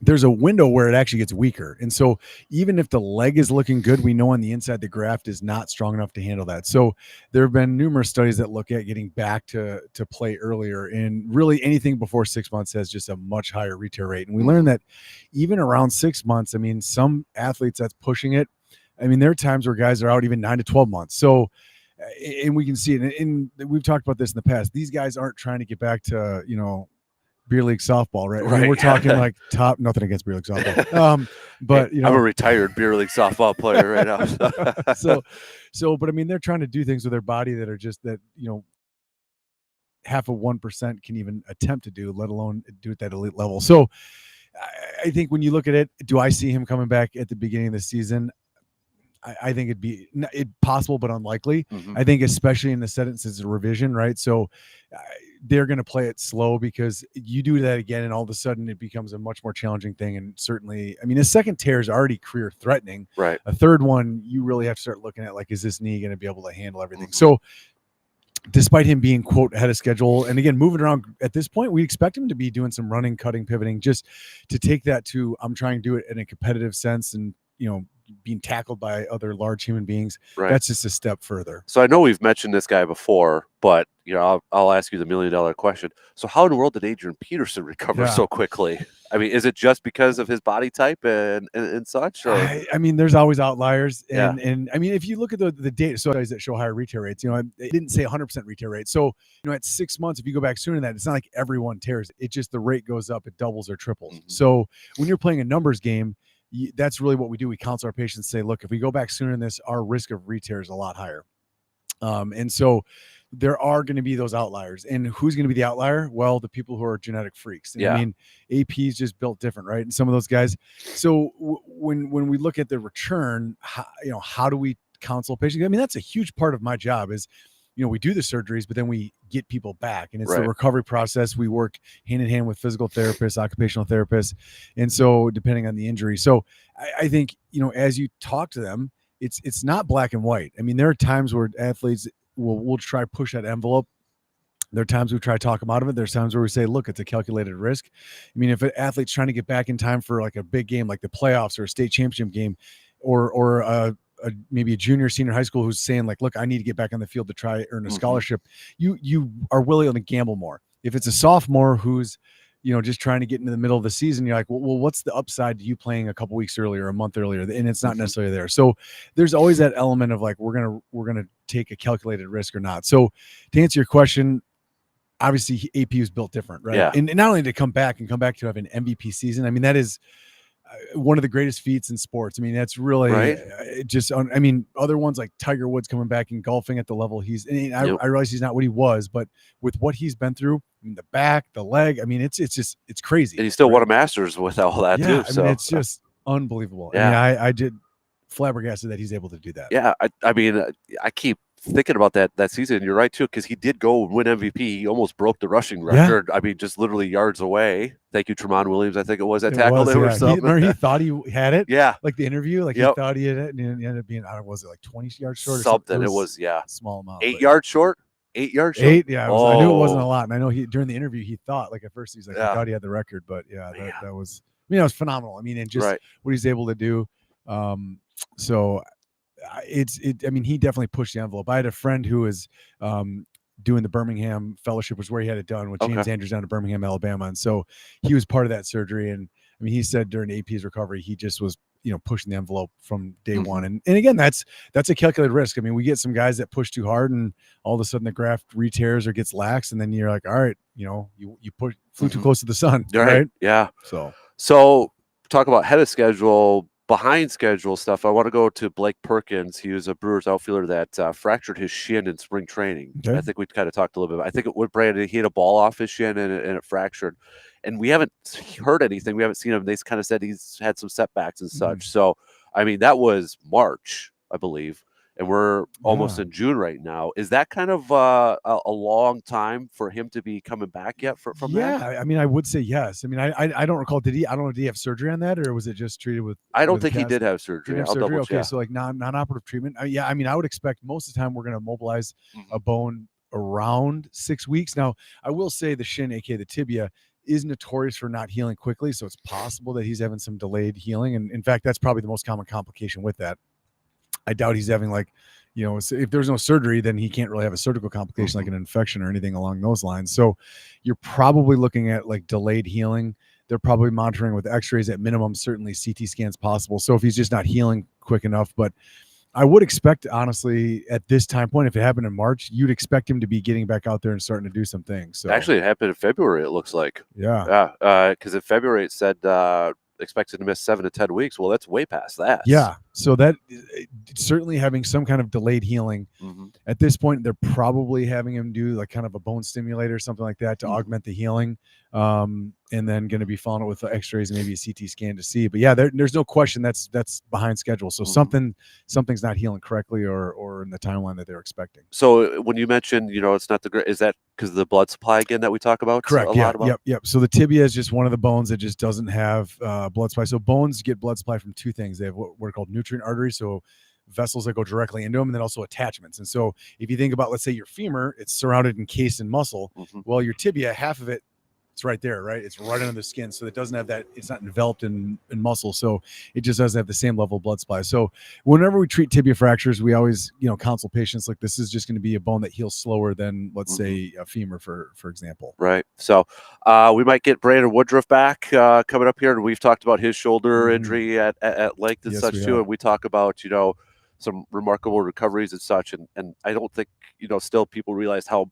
there's a window where it actually gets weaker. And so even if the leg is looking good, we know on the inside the graft is not strong enough to handle that. So there have been numerous studies that look at getting back to play earlier, and really anything before 6 months has just a much higher re-tear rate. And we learned that even around 6 months, I mean, some athletes that's pushing it. I mean, there are times where guys are out even 9 to 12 months. So, and we can see it. And we've talked about this in the past. These guys aren't trying to get back to, beer league softball, right? I mean, we're talking like top, nothing against beer league softball. But I'm a retired beer league softball player right now. But I mean, they're trying to do things with their body that are just that, half of 1% can even attempt to do, let alone do at that elite level. So I think when you look at it, do I see him coming back at the beginning of the season? I think it'd be possible, but unlikely. I think especially in the sentences of revision, right? So they're going to play it slow, because you do that again and all of a sudden it becomes a much more challenging thing. And certainly, I mean, a second tear is already career threatening. Right. A third one, you really have to start looking at, like, is this knee going to be able to handle everything? So despite him being, quote, ahead of schedule, and again, moving around at this point, we expect him to be doing some running, cutting, pivoting, just to take that to, I'm trying to do it in a competitive sense. And, being tackled by other large human beings. Right. That's just a step further. So I know we've mentioned this guy before, but I'll ask you the $1 million question. So how in the world did Adrian Peterson recover so quickly? I mean, is it just because of his body type and such? Or? I mean, there's always outliers, and I mean, if you look at the data studies that show higher retail rates, it didn't say 100% retail rate. So at 6 months, if you go back sooner than that, it's not like everyone tears. It just the rate goes up, it doubles or triples. Mm-hmm. So when you're playing a numbers game, that's really what we do. We counsel our patients, say, look, if we go back sooner than this, our risk of re-tear is a lot higher. And so there are going to be those outliers. And who's going to be the outlier? Well, the people who are genetic freaks. And I mean, AP is just built different, right? And some of those guys. So when we look at the return, how do we counsel patients? I mean, that's a huge part of my job is, we do the surgeries, but then we get people back, and it's the recovery process. We work hand in hand with physical therapists, occupational therapists. And so depending on the injury. So I think, as you talk to them, it's not black and white. I mean, there are times where athletes will try to push that envelope. There are times we try to talk them out of it. There's times where we say, look, it's a calculated risk. I mean, if an athlete's trying to get back in time for like a big game, like the playoffs or a state championship game, or maybe a junior, senior high school who's saying like, look, I need to get back on the field to try earn a scholarship. You are willing to gamble more. If it's a sophomore who's, just trying to get into the middle of the season, you're like, well, what's the upside to you playing a couple weeks earlier, a month earlier? And it's not necessarily there. So there's always that element of like, we're going to take a calculated risk or not. So to answer your question, obviously AP is built different, right? Yeah. And not only to come back to have an MVP season. I mean, that is one of the greatest feats in sports. I mean, that's really I mean, other ones like Tiger Woods coming back and golfing at the level he's, I realize he's not what he was, but with what he's been through, I mean, the back, the leg, I mean, it's crazy. And he still won a Masters with all that too. I mean, it's just unbelievable. Yeah. I mean, I did flabbergasted that he's able to do that. Yeah. I mean, I keep thinking about that season. You're right too, because he did go win MVP. He almost broke the rushing record. Yeah. I mean, just literally yards away. Thank you, Tremont Williams. I think it was that tackled him or something. He thought he had it. Yeah, like the interview, like he thought he had it, and he ended up being, was it like 20 yards short or something? It was small amount. 8 yards short. 8 yards short. 8. Yeah, I knew it wasn't a lot, and I know during the interview he thought like at first he's like I thought he had the record, but that was. I mean, that was phenomenal. I mean, and just what he's able to do. So. I mean, he definitely pushed the envelope. I had a friend who was doing the Birmingham fellowship, was where he had it done with James Andrews down to Birmingham, Alabama. And so he was part of that surgery. And I mean, he said during AP's recovery, he just was, pushing the envelope from day one. And again, that's a calculated risk. I mean, we get some guys that push too hard and all of a sudden the graft re-tears or gets lax. And then you're like, all right, you flew too close to the sun. Right? Yeah. So talk about head of schedule, behind schedule stuff. I want to go to Blake Perkins. He was a Brewers outfielder that fractured his shin in spring training. Okay. I think we kind of talked a little bit. I think with Brandon, he hit a ball off his shin and it fractured. And we haven't heard anything. We haven't seen him. They kind of said he's had some setbacks and such. So, I mean, that was March, I believe. And we're almost in June right now. Is that kind of a long time for him to be coming back yet from that? Yeah, I mean, I would say yes. I mean, I don't recall. I don't know. Did he have surgery on that, or was it just treated with? I don't think he did have surgery. I'll double check. Okay, so like non-operative treatment. Yeah, I mean, I would expect most of the time we're going to mobilize a bone around 6 weeks. Now, I will say the shin, aka the tibia, is notorious for not healing quickly, so it's possible that he's having some delayed healing. And in fact, that's probably the most common complication with that. I doubt he's having if there's no surgery, then he can't really have a surgical complication like an infection or anything along those lines. So you're probably looking at like delayed healing. They're probably monitoring with x-rays at minimum, certainly CT scans possible. So if he's just not healing quick enough, but I would expect, honestly, at this time point, if it happened in March, you'd expect him to be getting back out there and starting to do some things. So actually, it happened in February, it looks like. Yeah. Because in February it said expected to miss 7 to 10 weeks. Well, that's way past that. Yeah. So that certainly having some kind of delayed healing at this point, they're probably having him do like kind of a bone stimulator, something like that to augment the healing. And then going to be following it with the x-rays and maybe a CT scan to see. But yeah, there's no question that's behind schedule. So something's not healing correctly or in the timeline that they're expecting. So when you mentioned, it's not the great, is that because of the blood supply again that we talk about? Correct. Yep. So the tibia is just one of the bones that just doesn't have blood supply. So bones get blood supply from two things. They have what are called nutrient arteries. So vessels that go directly into them, and then also attachments. And so if you think about, let's say your femur, it's surrounded, encased in muscle. Well, your tibia, half of it it's right there, right? It's right under the skin. So it doesn't have that, it's not enveloped in muscle. So it just doesn't have the same level of blood supply. So whenever we treat tibia fractures, we always, counsel patients like this is just going to be a bone that heals slower than, let's say, a femur, for example. Right. So we might get Brandon Woodruff back coming up here. And we've talked about his shoulder injury at length and such too. And we talk about, some remarkable recoveries and such. And I don't think, still people realize how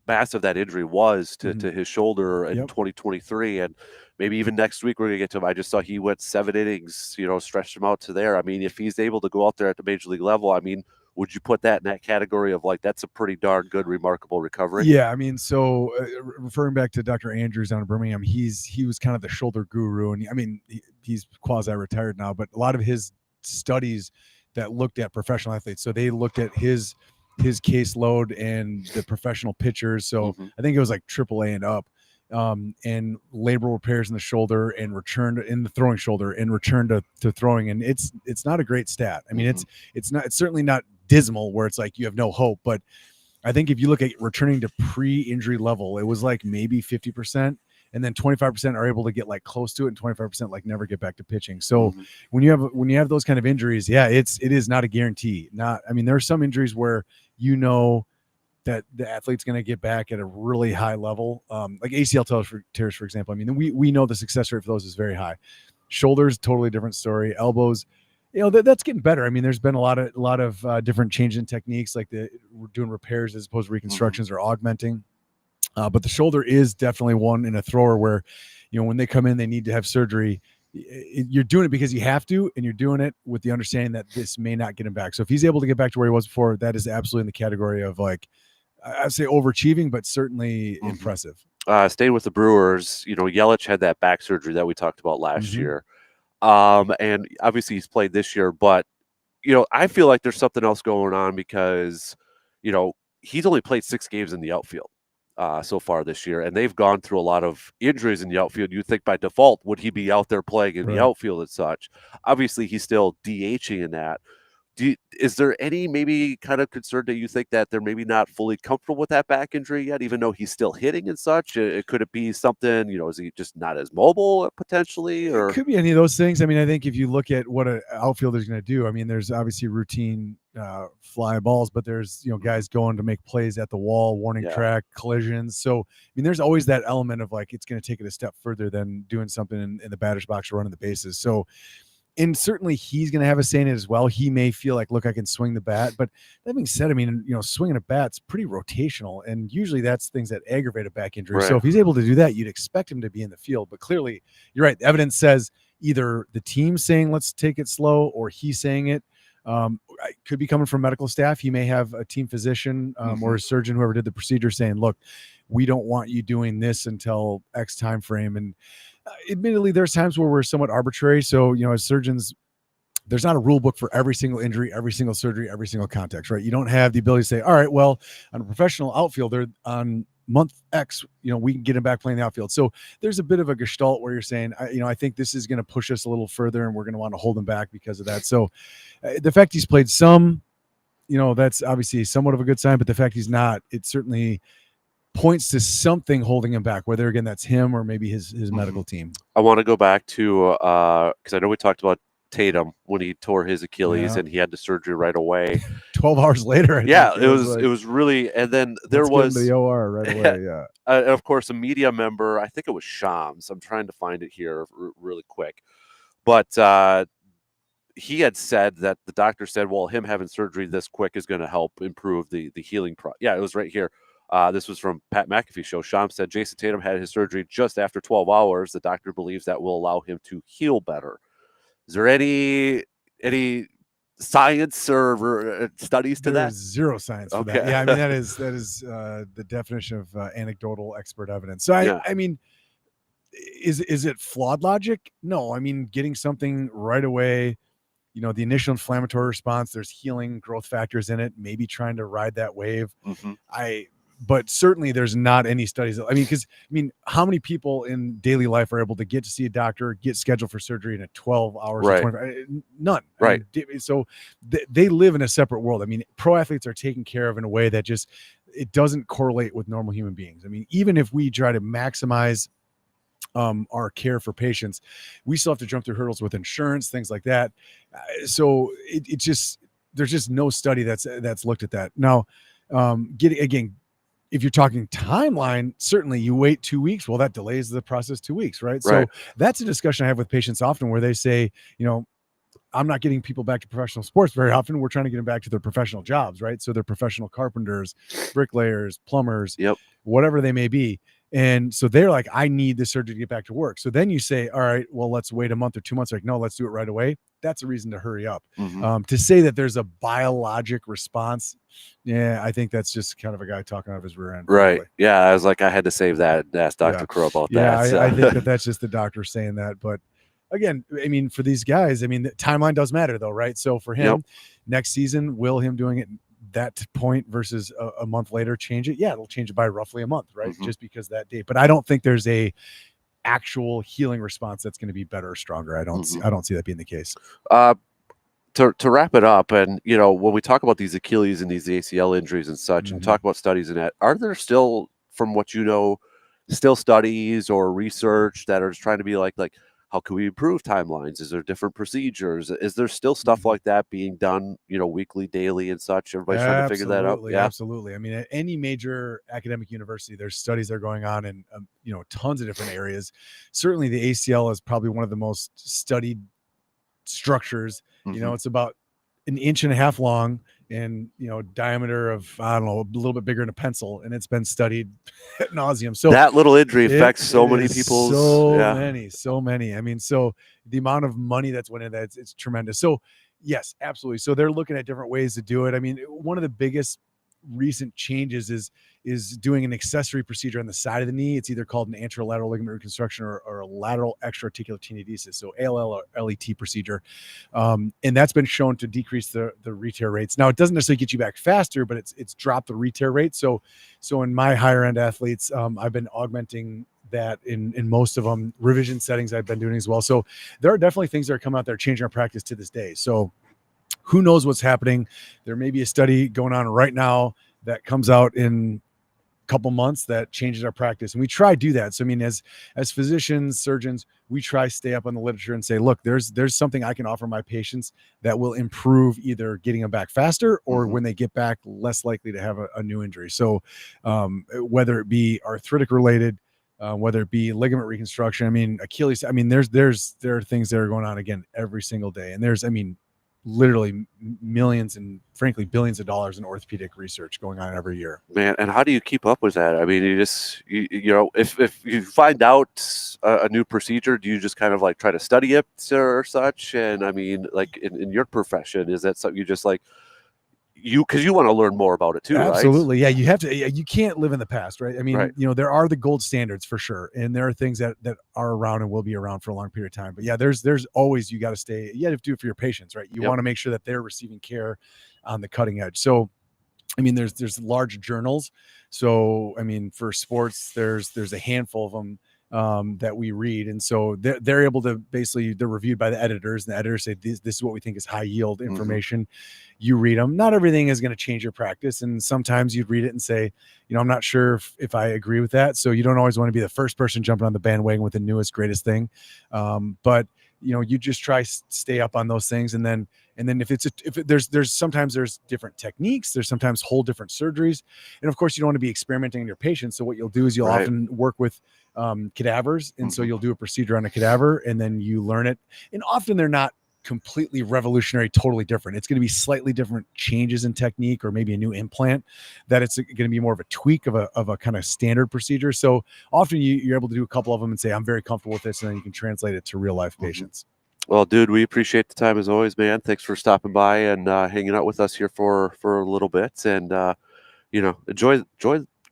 massive that injury was to his shoulder in 2023. And maybe even next week we're going to get to him. I just saw he went 7 innings, stretched him out to there. I mean, if he's able to go out there at the major league level, I mean, would you put that in that category of like, that's a pretty darn good, remarkable recovery? Yeah. I mean, so referring back to Dr. Andrews down in Birmingham, he was kind of the shoulder guru. And I mean, he's quasi-retired now, but a lot of his studies that looked at professional athletes. So they looked at his caseload and the professional pitchers. So I think it was like AAA and up, and labral repairs in the shoulder and returned in the throwing shoulder and returned to throwing. And it's not a great stat. I mean, it's certainly not dismal where it's like you have no hope, but I think if you look at returning to pre-injury level, it was like maybe 50%. And then 25% are able to get like close to it, and 25% like never get back to pitching. So when you have those kind of injuries, it is not a guarantee. I mean, there are some injuries where that the athlete's going to get back at a really high level, like ACL tears, for example. I mean, we know the success rate for those is very high. Shoulders, totally different story. Elbows, that's getting better. I mean, there's been a lot of different changes in techniques, like we're doing repairs as opposed to reconstructions or augmenting. But the shoulder is definitely one in a thrower where, when they come in, they need to have surgery. You're doing it because you have to, and you're doing it with the understanding that this may not get him back. So if he's able to get back to where he was before, that is absolutely in the category of like, I'd say overachieving, but certainly impressive. Staying with the Brewers, Yelich had that back surgery that we talked about last year. And obviously he's played this year, but, I feel like there's something else going on because, he's only played 6 games in the outfield so far this year, and they've gone through a lot of injuries in the outfield. You'd think by default, would he be out there playing in the outfield and such? Obviously, he's still DHing in that. Is there any maybe kind of concern that you think that they're maybe not fully comfortable with that back injury yet, even though he's still hitting and such? Could it be something, is he just not as mobile potentially? Or it could be any of those things. I mean, I think if you look at what an outfielder is going to do, I mean, there's obviously routine fly balls, but there's, guys going to make plays at the wall, warning track, collisions. So, I mean, there's always that element of like, it's going to take it a step further than doing something in the batter's box or running the bases. So, and certainly he's going to have a say in it as well. He may feel like, look, I can swing the bat. But that being said, I mean, swinging a bat's pretty rotational. And usually that's things that aggravate a back injury. Right. So if he's able to do that, you'd expect him to be in the field. But clearly, you're right. The evidence says either the team saying, let's take it slow, or he's saying it. It could be coming from medical staff. He may have a team physician or a surgeon, whoever did the procedure, saying, look, we don't want you doing this until X time frame. And admittedly, there's times where we're somewhat arbitrary. So, as surgeons, there's not a rule book for every single injury, every single surgery, every single context, right? You don't have the ability to say, all right, well, on a professional outfielder on month X, we can get him back playing the outfield. So there's a bit of a gestalt where you're saying, I think this is going to push us a little further and we're going to want to hold him back because of that. So the fact he's played some, that's obviously somewhat of a good sign, but the fact he's not, it certainly points to something holding him back, whether again that's him or maybe his medical team. I want to go back to because I know we talked about Tatum when he tore his Achilles and he had the surgery right away. 12 hours later. It was really, and then there was the OR right away. Yeah. And of course, a media member, I think it was Shams. I'm trying to find it here really quick, but he had said that the doctor said, well, him having surgery this quick is going to help improve the healing process. Yeah, it was right here. This was from Pat McAfee show. Shams said Jason Tatum had his surgery just after 12 hours. The doctor believes that will allow him to heal better. Is there any science or studies to that? Zero science for that. Yeah, I mean that is the definition of anecdotal expert evidence. So I mean, is it flawed logic? No. I mean, getting something right away, the initial inflammatory response, there's healing growth factors in it, maybe trying to ride that wave. But certainly there's not any studies. Because how many people in daily life are able to get to see a doctor, get scheduled for surgery in a 12 hours? Right. None. Right. So they live in a separate world. I mean, pro athletes are taken care of in a way that it doesn't correlate with normal human beings. I mean, even if we try to maximize our care for patients, we still have to jump through hurdles with insurance, things like that. So it just, there's just no study that's looked at that. Now, again, if you're talking timeline, certainly you wait 2 weeks. Well, that delays the process 2 weeks, right? So that's a discussion I have with patients often, where they say, I'm not getting people back to professional sports very often. We're trying to get them back to their professional jobs, right? So they're professional carpenters, bricklayers, plumbers, whatever they may be. And so they're like, I need this surgery to get back to work. So then you say, all right, well, let's wait a month or 2 months. Like, no, let's do it right away. That's a reason to hurry up. To say that there's a biologic response, I think that's just kind of a guy talking out of his rear end. Right. Probably. Yeah, I was like, I had to save that and ask Dr. Crow about that. Yeah, I think that's just the doctor saying that. But again, I mean, for these guys, I mean, the timeline does matter though, right? So for him, next season, will him doing it that point versus a month later change it? Yeah, it'll change it by roughly a month, right? Just because that date. But I don't think there's a actual healing response that's going to be better or stronger. I don't see that being the case. To wrap it up, and when we talk about these Achilles and these ACL injuries and such, and talk about studies in that, are there still, from what still studies or research that are trying to be like how can we improve timelines? Is there different procedures? Is there still stuff like that being done, weekly, daily, and such? Everybody's trying to figure that out. Yeah, absolutely. I mean, at any major academic university, there's studies that are going on in tons of different areas. Certainly, the ACL is probably one of the most studied structures. It's about 1.5 inches long and diameter of, I don't know, a little bit bigger than a pencil, and it's been studied ad nauseum. So that little injury affects so many people. So many. I mean, so the amount of money that's went into that, it's tremendous. So yes, absolutely. So they're looking at different ways to do it. I mean, one of the biggest recent changes is doing an accessory procedure on the side of the knee. It's either called an anterolateral ligament reconstruction or a lateral extra-articular tenodesis, so ALL or LET procedure, and that's been shown to decrease the re-tear rates. Now, it doesn't necessarily get you back faster, but it's dropped the re-tear rate. So in my higher end athletes, I've been augmenting that in most of them. Revision settings I've been doing as well. So there are definitely things that are coming out there changing our practice to this day. So who knows what's happening? There may be a study going on right now that comes out in a couple months that changes our practice. And we try to do that. So, I mean, as physicians, surgeons, we try to stay up on the literature and say, look, there's something I can offer my patients that will improve either getting them back faster or when they get back, less likely to have a new injury. So whether it be arthritic related, whether it be ligament reconstruction, I mean, Achilles, I mean, there are things that are going on again every single day. And there's, I mean, literally millions and frankly billions of dollars in orthopedic research going on every year. Man, and how do you keep up with that? I mean, if you find out a new procedure, do you just kind of like try to study it or such? And I mean, like in your profession, is that something you just like because you want to learn more about it too, Absolutely. right? Yeah, you have to. You can't live in the past, right? I mean, there are the gold standards for sure, and there are things that are around and will be around for a long period of time. But yeah, there's always, you got to stay. You got to do it for your patients, right? You want to make sure that they're receiving care on the cutting edge. So, I mean, there's large journals. So, I mean, for sports, there's a handful of them that we read, and so they're able to basically, they're reviewed by the editors, and the editors say this is what we think is high yield information. You read them. Not everything is going to change your practice, and sometimes you'd read it and say, I'm not sure if I agree with that. So you don't always want to be the first person jumping on the bandwagon with the newest greatest thing, but you just try stay up on those things, and then there's sometimes there's different techniques, there's sometimes whole different surgeries, and of course you don't want to be experimenting on your patients. So what you'll do is you'll often work with cadavers, and so you'll do a procedure on a cadaver, and then you learn it, and often they're not completely revolutionary, totally different. It's going to be slightly different changes in technique, or maybe a new implant that it's going to be more of a tweak of a kind of standard procedure. So often you're able to do a couple of them and say, I'm very comfortable with this, and then you can translate it to real life patients. Well, dude, we appreciate the time as always, man. Thanks for stopping by and hanging out with us here for a little bit, and enjoy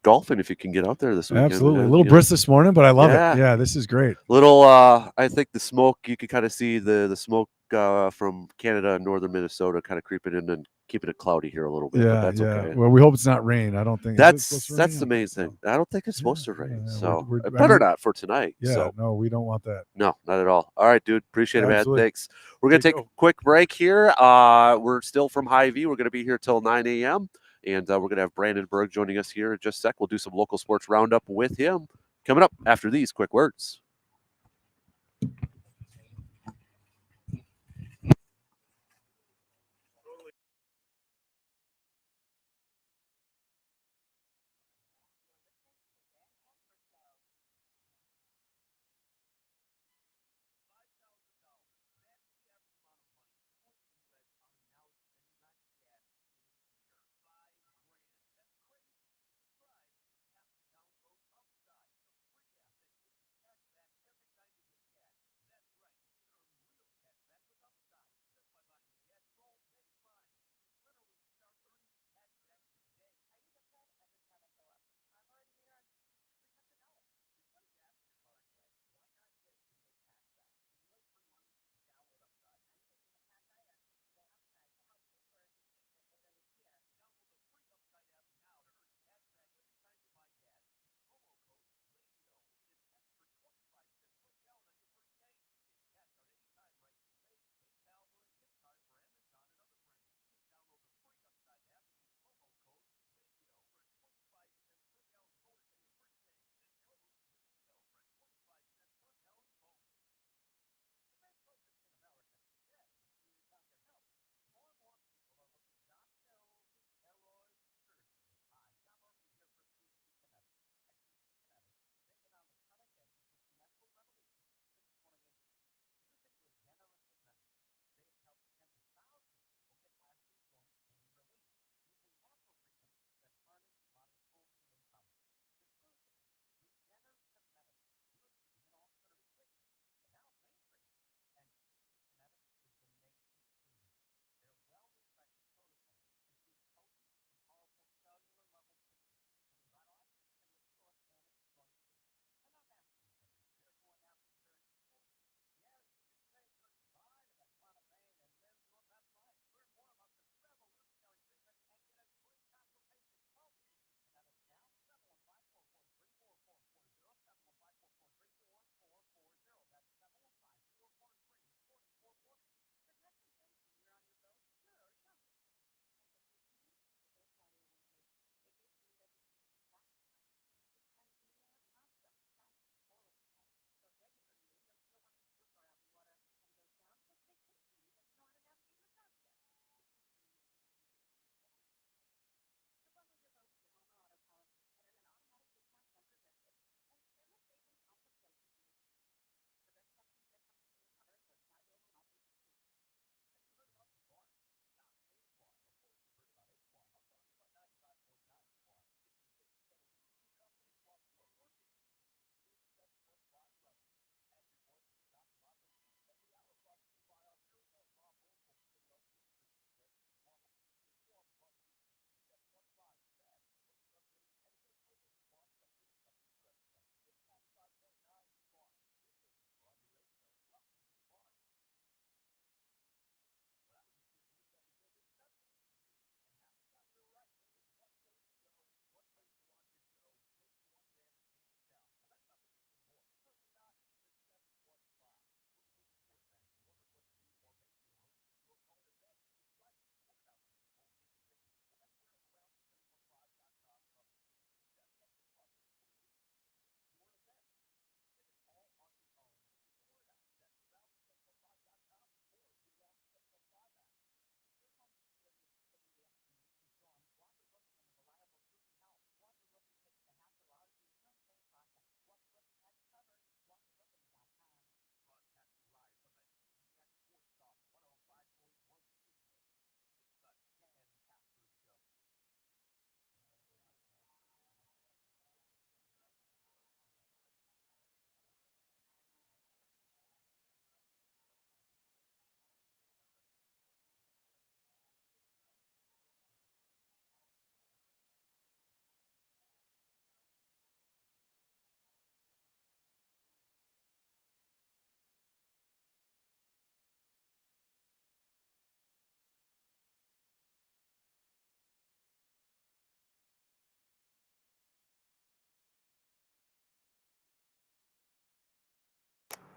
golfing if you can get out there this weekend. Absolutely. A little brisk this morning, but I love it. Yeah, this is great. Little I think the smoke, you can kind of see the smoke from Canada and northern Minnesota kind of creeping in and keeping it cloudy here a little bit. But that's okay. Well, we hope it's not rain. I don't think that's the main thing. I don't think it's supposed to rain. So it better not for tonight. Yeah, so no, we don't want that. No, not at all. All right, dude. Appreciate it, man. Thanks. We're gonna take a quick break here. We're still from Hy-Vee. We're gonna be here till 9 a.m. And we're going to have Brandon Berg joining us here in just a sec. We'll do some local sports roundup with him coming up after these quick words.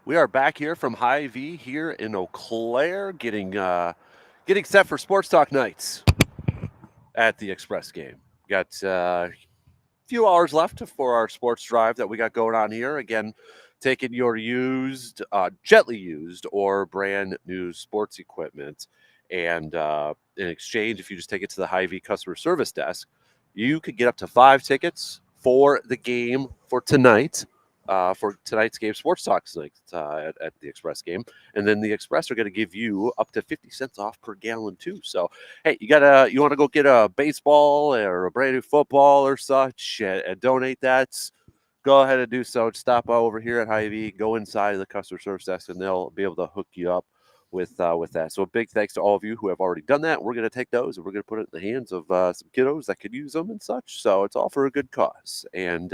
We are back here from Hy-Vee here in Eau Claire, getting set for Sports Talk nights at the Express game. Got a few hours left for our sports drive that we got going on here. Again, taking your used, gently used, or brand new sports equipment, and in exchange, if you just take it to the Hy-Vee customer service desk, you could get up to 5 tickets for the game for tonight. For tonight's game, Sports Talk tonight at the Express game, and then the Express are going to give you up to 50 cents off per gallon too. So, hey, you want to go get a baseball or a brand new football or such, and donate that? Go ahead and do so. Just stop over here at Hy-Vee, go inside the customer service desk, and they'll be able to hook you up with that. So a big thanks to all of you who have already done that. We're going to take those and we're going to put it in the hands of some kiddos that could use them and such. So it's all for a good cause. And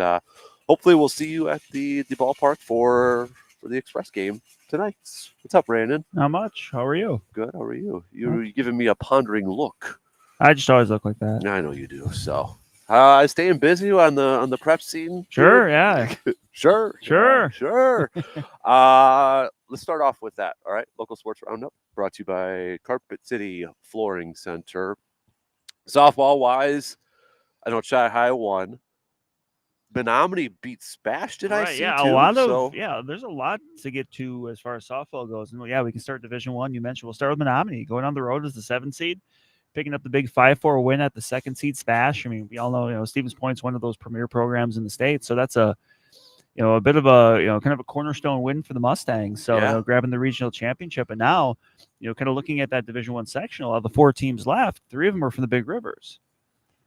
hopefully we'll see you at the ballpark for the Express game tonight. What's up, Brandon? Not much. How are you? Good. How are you? You're giving me a pondering look. I just always look like that. I know you do. So staying busy on the prep scene. Sure. Yeah. Sure. Let's start off with that. All right. Local Sports Roundup brought to you by Carpet City Flooring Center. Softball wise, I know Chi High won. Menominee beat Spash. Did I see? Yeah, too? There's a lot to get to as far as softball goes. And we can start Division 1. You mentioned we'll start with Menominee going on the road as the 7th seed, picking up the big 5-4 win at the 2nd seed Spash. I mean, we all know Stevens Point's one of those premier programs in the state, so that's a bit of a kind of a cornerstone win for the Mustangs. So grabbing the regional championship, and now kind of looking at that Division 1 sectional, of the 4 teams left, 3 of them are from the Big Rivers.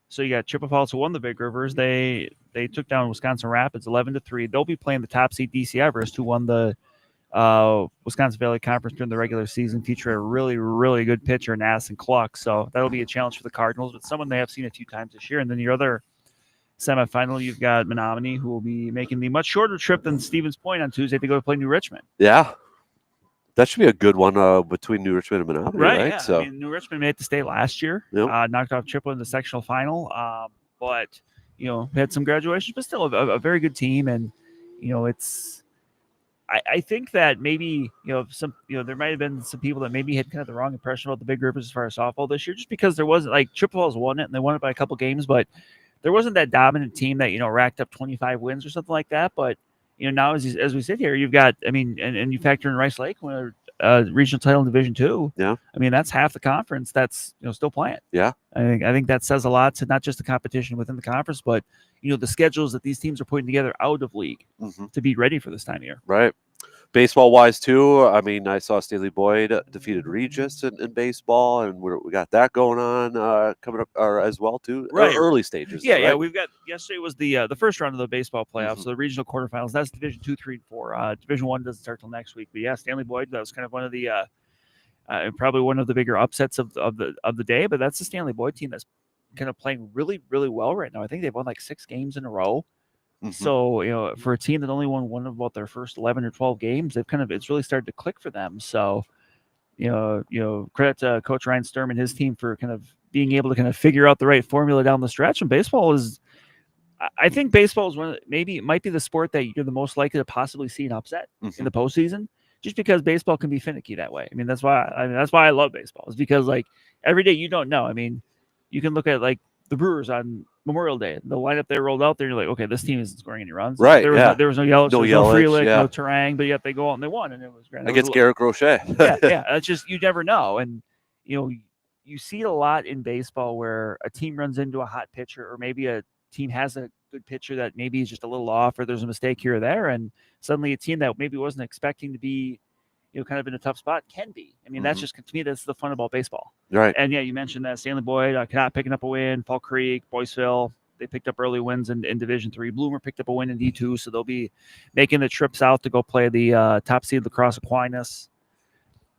So you got Chippewa Falls, who won the Big Rivers. They took down Wisconsin Rapids 11-3. They'll be playing the top seed DC Everest, who won the Wisconsin Valley Conference during the regular season, featuring a really, really good pitcher in Addison Cluck. So that'll be a challenge for the Cardinals, but someone they have seen a few times this year. And then your other semifinal, you've got Menominee, who will be making the much shorter trip than Stevens Point on Tuesday to go to play New Richmond. Yeah. That should be a good one between New Richmond and Menominee, right? Yeah. So New Richmond made it to state last year, knocked off Chippewa in the sectional final, but had some graduations, but still a very good team. And it's I think that maybe some there might have been some people that maybe had kind of the wrong impression about the Big Rivers as far as softball this year, just because there wasn't Chippewa's won it and they won it by a couple games, but there wasn't that dominant team that racked up 25 wins or something like that. But now as we sit here, you've got, and you factor in Rice Lake, when regional title in Division 2. Yeah. That's half the conference that's still playing. Yeah. I think that says a lot to not just the competition within the conference, but the schedules that these teams are putting together out of league to be ready for this time of year. Right. Baseball wise too, I saw Stanley Boyd defeated Regis in baseball, and we got that going on coming up as well too. Right. Early stages. Yeah, right? yeah. We've got yesterday was the first round of the baseball playoffs, so the regional quarterfinals. That's Division 2, 3, and 4. Division 1 doesn't start till next week. But yeah, Stanley Boyd, that was kind of one of the probably one of the bigger upsets of the day. But that's the Stanley Boyd team that's kind of playing really, really well right now. I think they've won 6 games in a row. So, for a team that only won one of about their first 11 or 12 games, it's really started to click for them. So, credit to Coach Ryan Sturm and his team for kind of being able to kind of figure out the right formula down the stretch. And I think baseball is it might be the sport that you're the most likely to possibly see an upset in the postseason, just because baseball can be finicky that way. That's why I love baseball, is because every day you don't know. You can look at the Brewers on Memorial Day, the lineup they rolled out there, you're like, okay, this team isn't scoring any runs. Right. There was no Yelich, no Frelick, no Turang, but yet they go out and they won, and it was great. Against Garrett Crochet. yeah. It's just, you never know. And, you see it a lot in baseball where a team runs into a hot pitcher, or maybe a team has a good pitcher that maybe is just a little off, or there's a mistake here or there. And suddenly a team that maybe wasn't expecting to be, kind of in a tough spot can be. That's just, to me, that's the fun about baseball. Right. And yeah, you mentioned that Stanley Boyd, Canott picking up a win, Fall Creek, Boyceville, they picked up early wins in Division 3. Bloomer picked up a win in D2, so they'll be making the trip south to go play the top seed Lacrosse Aquinas.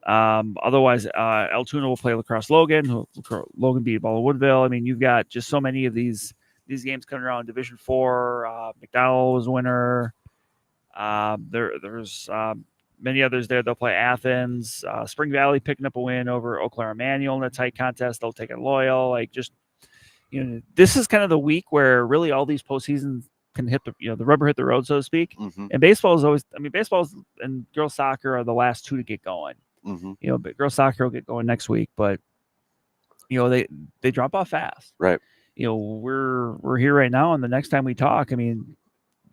Otherwise, Altoona will play Lacrosse Logan. Logan beat Ball Woodville. You've got just so many of these games coming around. Division 4, McDowell was a winner. There's many others there. They'll play Athens. Spring Valley picking up a win over Eau Claire Emmanuel in a tight contest. They'll take it Loyal. This is kind of the week where really all these postseason can hit the rubber hit the road, so to speak. Mm-hmm. And baseball is always, baseball's and girls soccer are the last two to get going. Mm-hmm. But girls soccer will get going next week, but they drop off fast. Right. We're here right now, and the next time we talk, we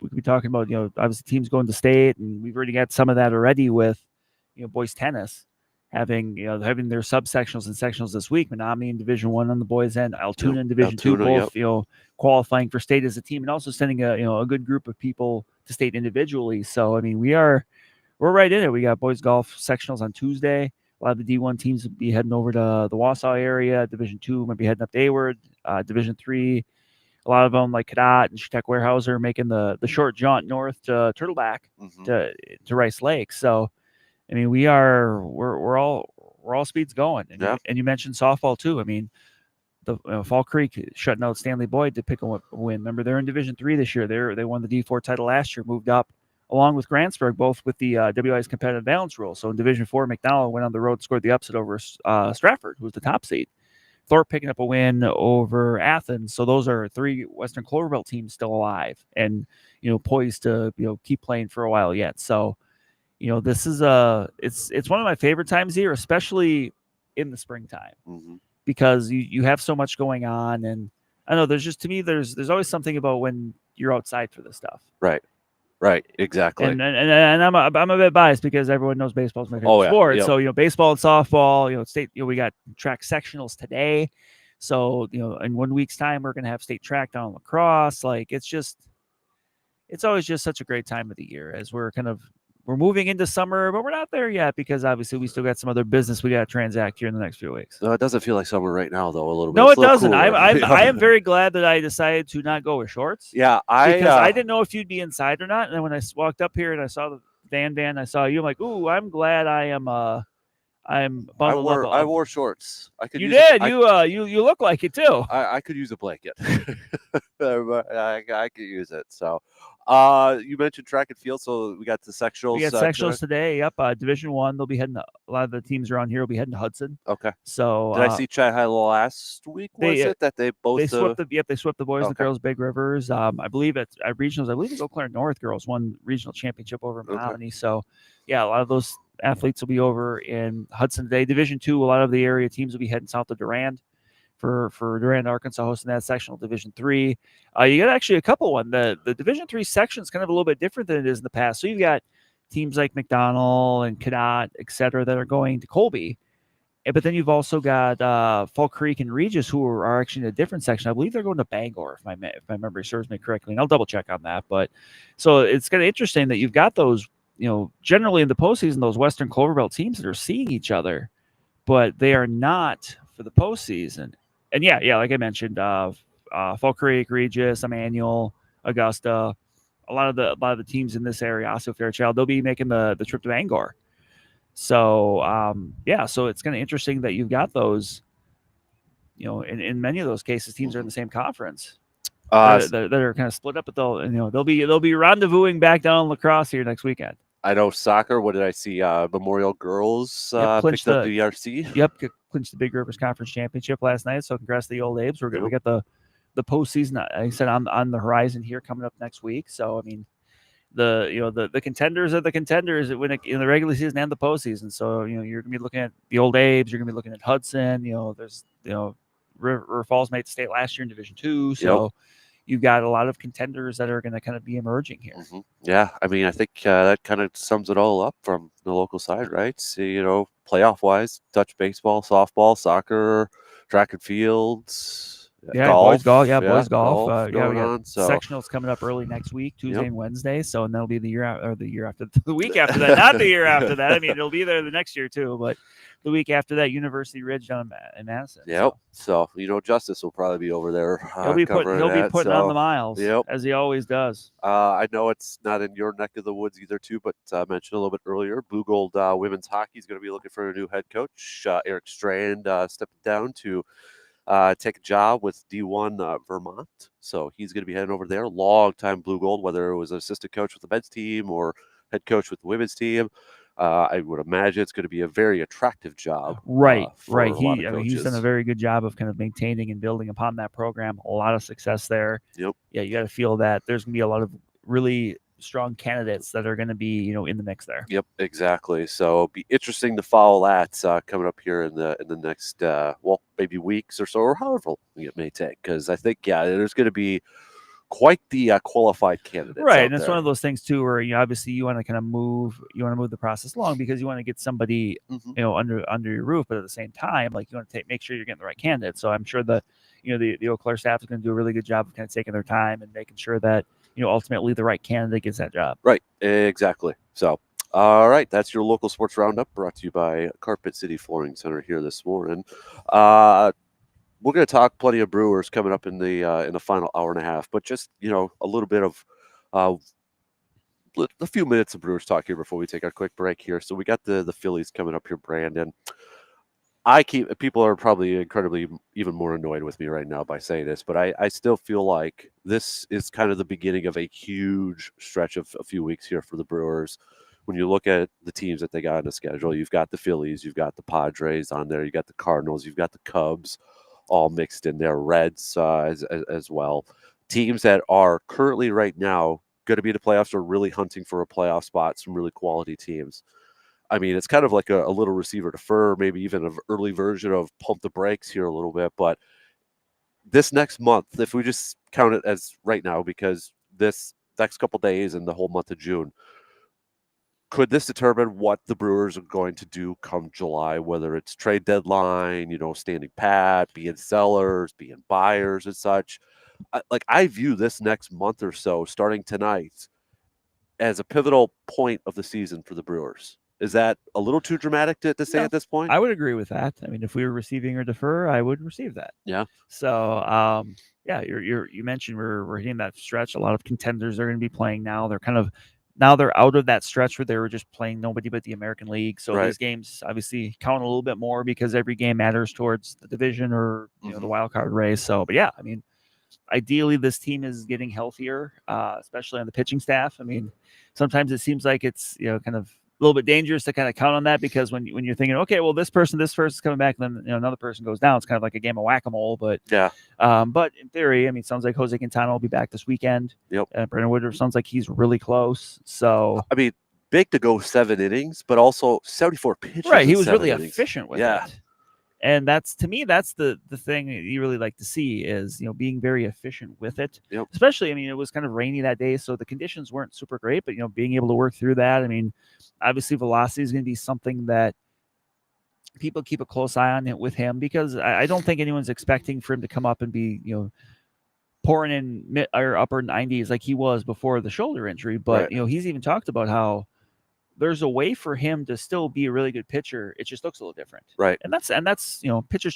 could be talking about, obviously teams going to state, and we've already got some of that already with, boys tennis having their subsectionals and sectionals this week. Menominee in Division I on the boys' end, Altoona in Division II, both qualifying for state as a team, and also sending a good group of people to state individually. So we're right in it. We got boys golf sectionals on Tuesday. A lot of the D1 teams will be heading over to the Wausau area. Division II might be heading up to Hayward. Division III, a lot of them like Cadott and Chetek Weyerhaeuser making the short jaunt north to Turtleback to Rice Lake. So, we're all speeds going. And you mentioned softball too. The Fall Creek shutting out Stanley Boyd to pick a win. Remember, they're in Division III this year. They won the D4 title last year, moved up along with Grantsburg, both with the WI's competitive balance rule. So in Division IV, McDowell went on the road, scored the upset over Stratford, who was the top seed. Thorpe picking up a win over Athens. So those are three Western Clover Belt teams still alive and, poised to, keep playing for a while yet. So, this is it's one of my favorite times here, especially in the springtime, because you have so much going on. And I know there's always something about when you're outside for this stuff. Right, exactly. And I'm a bit biased because everyone knows baseball's my favorite sport. Yep. So baseball and softball, state. We got track sectionals today. So in 1 week's time we're gonna have state track down lacrosse. Like it's always just such a great time of the year as we're moving into summer, but we're not there yet because obviously we still got some other business we got to transact here in the next few weeks. No, it doesn't feel like summer right now, though. A little bit. No, it doesn't. I am very glad that I decided to not go with shorts. Yeah, because I didn't know if you'd be inside or not. And then when I walked up here and I saw the van, I saw you. I'm like, ooh, I'm glad I'm bundled up. I wore shorts. You did. You look like it too. I could use a blanket. I could use it. So, you mentioned track and field, so we got the sectionals. We got sectionals today. Yep, Division I. They'll be heading. A lot of the teams around here will be heading to Hudson. Okay. So did I see Chad High last week? They swept the boys and girls Big Rivers. I believe at regionals. I believe it's Eau Claire North girls won regional championship over Menominee. Okay. So, yeah, a lot of those athletes will be over in Hudson today. Division II. A lot of the area teams will be heading south to Durand. For Durand, Arkansas, hosting that sectional. Division III. You got actually a couple one. The Division III section is kind of a little bit different than it is in the past. So you've got teams like McDonald and Cadott, et cetera, that are going to Colby. But then you've also got Fall Creek and Regis, who are actually in a different section. I believe they're going to Bangor, if my memory serves me correctly. And I'll double check on that. But so it's kind of interesting that you've got those, generally in the postseason, those Western Clover Belt teams that are seeing each other, but they are not for the postseason. And yeah, like I mentioned, Fall Creek, Regis, Emmanuel, Augusta, a lot of the teams in this area, also Fairchild, they'll be making the trip to Bangor. So so it's kind of interesting that you've got those, in many of those cases, teams are in the same conference that are kind of split up, but they'll be rendezvousing back down in lacrosse here next weekend. I know soccer. What did I see? Memorial Girls picked up the ERC. Yep, clinched the Big Rivers Conference Championship last night. So congrats to the Old Abes. We got the postseason. Like I said, on the horizon here coming up next week. So the contenders are the contenders in the regular season and the postseason. So you're gonna be looking at the Old Abes. You're gonna be looking at Hudson. There's River Falls made the state last year in Division II. So. Yep. You've got a lot of contenders that are going to kind of be emerging here. Mm-hmm. Yeah, I think that kind of sums it all up from the local side, right? So, playoff-wise, touch baseball, softball, soccer, track and fields, golf. Boys golf. Boys golf. We got sectionals coming up early next week, Tuesday and Wednesday. So, and that'll be the week after that, not the year after that. It'll be there the next year too, but the week after that, University Ridge down in Madison. Yep. So Justice will probably be over there. He'll be putting on the miles, as he always does. I know it's not in your neck of the woods either, too, but I mentioned a little bit earlier, Blue Gold women's hockey is going to be looking for a new head coach. Eric Strand stepping down to take a job with D1 Vermont. So he's going to be heading over there. Long time Blue Gold, whether it was an assistant coach with the men's team or head coach with the women's team. I would imagine it's going to be a very attractive job. Right. For a lot of I mean, he's done a coaches. very good job of kind of maintaining and building upon that program. A lot of success there. Yep. Yeah, you got to feel that there's going to be a lot of really strong candidates that are going to be, in the mix there. Yep, exactly. So it'll be interesting to follow that coming up here in the next maybe weeks or so, or however long it may take. Because I think there's going to be quite the qualified candidates. Right, and it's one of those things too, where obviously you want to kind of move the process along because you want to get somebody under your roof, but at the same time, like you want to make sure you're getting the right candidate. So I'm sure the Eau Claire staff is going to do a really good job of kind of taking their time and making sure that ultimately the right candidate gets that job. Right, exactly. So. All right, that's your local sports roundup brought to you by Carpet City Flooring Center here this morning. We're going to talk plenty of Brewers coming up in the final hour and a half, but just a little bit of a few minutes of Brewers talk here before we take our quick break here. So we got the Phillies coming up here, Brandon. People are probably incredibly even more annoyed with me right now by saying this, but I still feel like this is kind of the beginning of a huge stretch of a few weeks here for the Brewers. When you look at the teams that they got on the schedule, you've got the Phillies, you've got the Padres on there, you got the Cardinals, you've got the Cubs, all mixed in there, Reds as well. Teams that are currently right now going to be in the playoffs or really hunting for a playoff spot, some really quality teams. I mean, it's kind of like a little receiver defer, maybe even an early version of pump the brakes here a little bit. But this next month, if we just count it as right now, because this next couple days and the whole month of June, could this determine what the Brewers are going to do come July, whether it's trade deadline, standing pat, being sellers, being buyers and such? I view this next month or so, starting tonight, as a pivotal point of the season for the Brewers. Is that a little too dramatic to say at this point? I would agree with that. I mean, if we were receiving or defer, I would receive that. Yeah. So, you mentioned we're hitting that stretch. A lot of contenders are going to be playing now. They're out of that stretch where they were just playing nobody but the American League. So these games obviously count a little bit more because every game matters towards the division or the wild card race. So, but I mean, ideally this team is getting healthier, especially on the pitching staff. I mean, sometimes it seems like it's kind of a little bit dangerous to kind of count on that because when you're thinking, okay, well this person's coming back, and then another person goes down, it's kind of like a game of whack-a-mole. But but in theory, I mean, it sounds like Jose Quintana will be back this weekend. Yep. Brandon Woodruff sounds like he's really close. So I mean, big to go 7 innings, but also 74 pitches. Right, he was really efficient with it. And that's the thing that you really like to see is, being very efficient with it. Yep. Especially, I mean, it was kind of rainy that day, so the conditions weren't super great, but, being able to work through that. I mean, obviously velocity is going to be something that people keep a close eye on it with him because I don't think anyone's expecting for him to come up and be, pouring in mid or upper 90s like he was before the shoulder injury. But, he's even talked about how there's a way for him to still be a really good pitcher. It just looks a little different. Right. And that's pitchers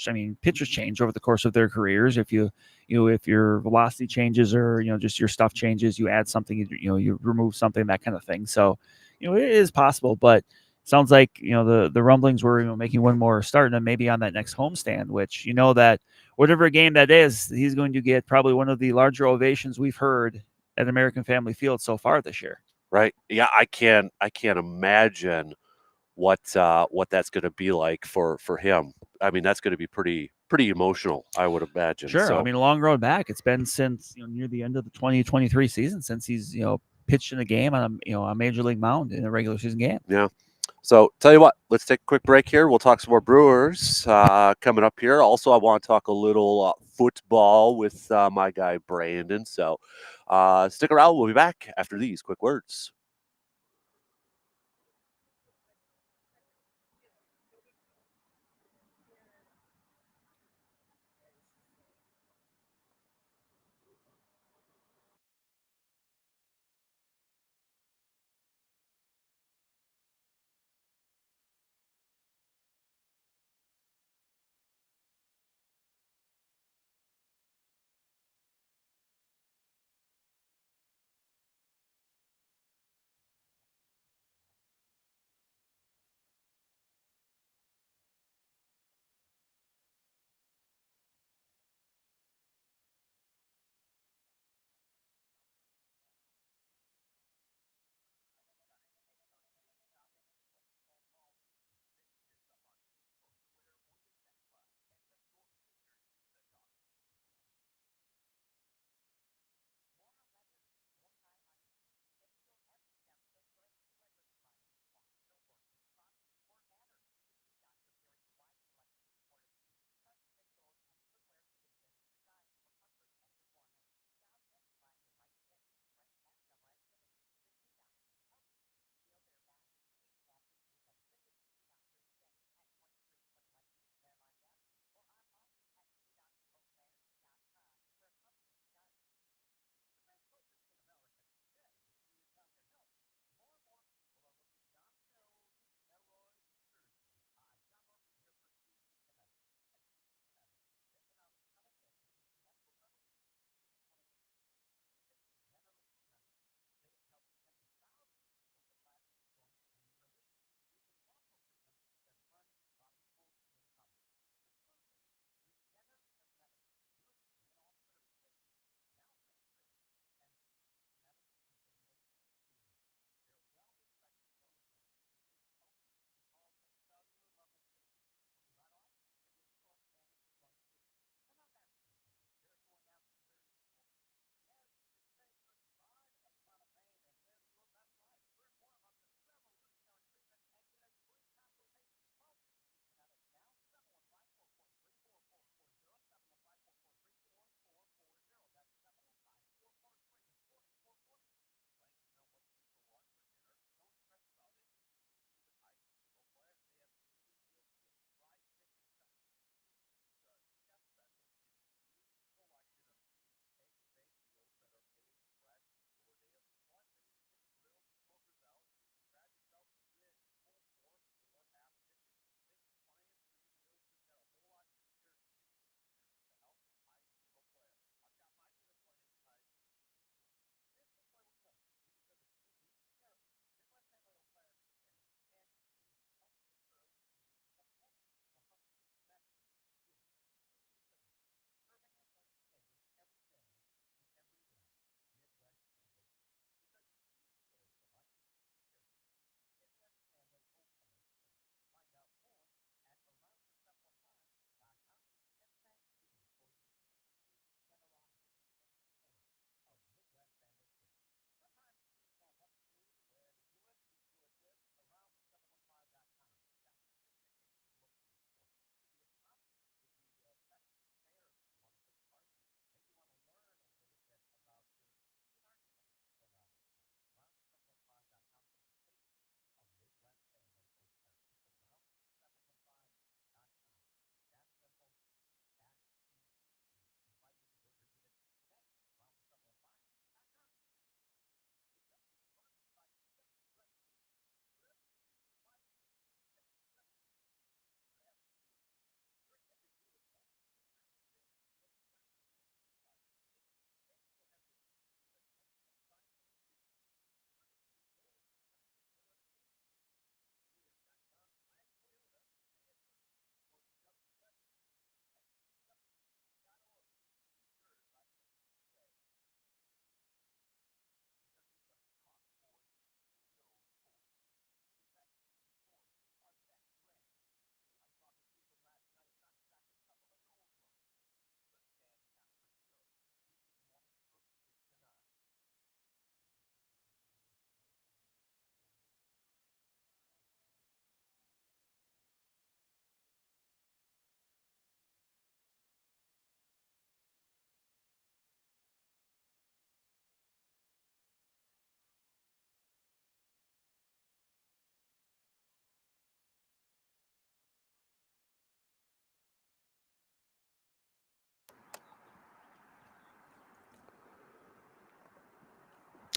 change over the course of their careers. If if your velocity changes or, just your stuff changes, you add something, you remove something, that kind of thing. So, it is possible, but it sounds like, the rumblings were, making one more start and maybe on that next homestand, which, that whatever game that is, he's going to get probably one of the larger ovations we've heard at American Family Field so far this year. Right. Yeah, I can't imagine what that's going to be like for him. I mean, that's going to be pretty emotional, I would imagine. Sure. So, I mean, a long road back. It's been since near the end of the 2023 season since he's pitched in a game on a major league mound in a regular season game. Yeah. So, tell you what, let's take a quick break here. We'll talk some more Brewers coming up here. Also, I want to talk a little football with my guy Brandon. So, stick around. We'll be back after these quick words.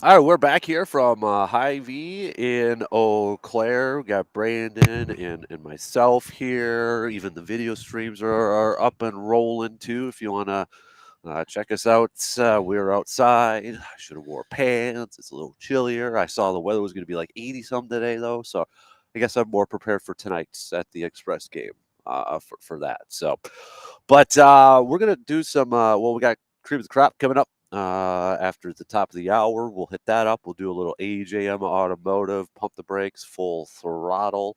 All right, we're back here from Hy-Vee in Eau Claire. We got Brandon and myself here. Even the video streams are up and rolling too. If you want to check us out, we're outside. I should have wore pants. It's a little chillier. I saw the weather was going to be like 80 some today though, so I guess I'm more prepared for tonight's at the Express game for that. So, but we're gonna do some. Well, we got Cream of the Crop coming up. After the top of the hour, we'll hit that up. We'll do a little AJM automotive, pump the brakes, full throttle.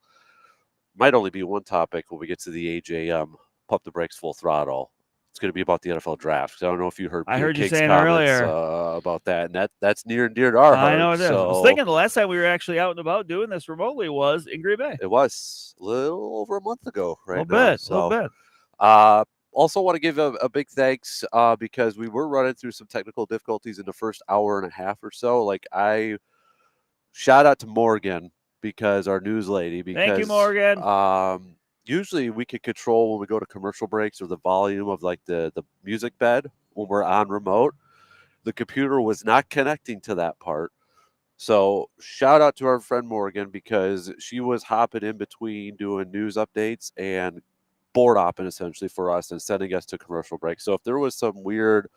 Might only be one topic when we get to the AJM, pump the brakes, full throttle. It's going to be about the NFL draft. I don't know if you heard. I Peter heard you King's saying comments, earlier about that, and that's near and dear to our heart. I know it is. So I was thinking the last time we were actually out and about doing this remotely was in Green Bay. it was a little over a month ago, right? A little bit. Also want to give a big thanks because we were running through some technical difficulties in the first hour and a half or so. Like I shout out to Morgan because our news lady. Because, thank you, Morgan. Usually we can control when we go to commercial breaks or the volume of like the music bed when we're on remote. The computer was not connecting to that part. So shout out to our friend Morgan because she was hopping in between doing news updates and board hopping essentially for us and sending us to commercial breaks. So if there was some weird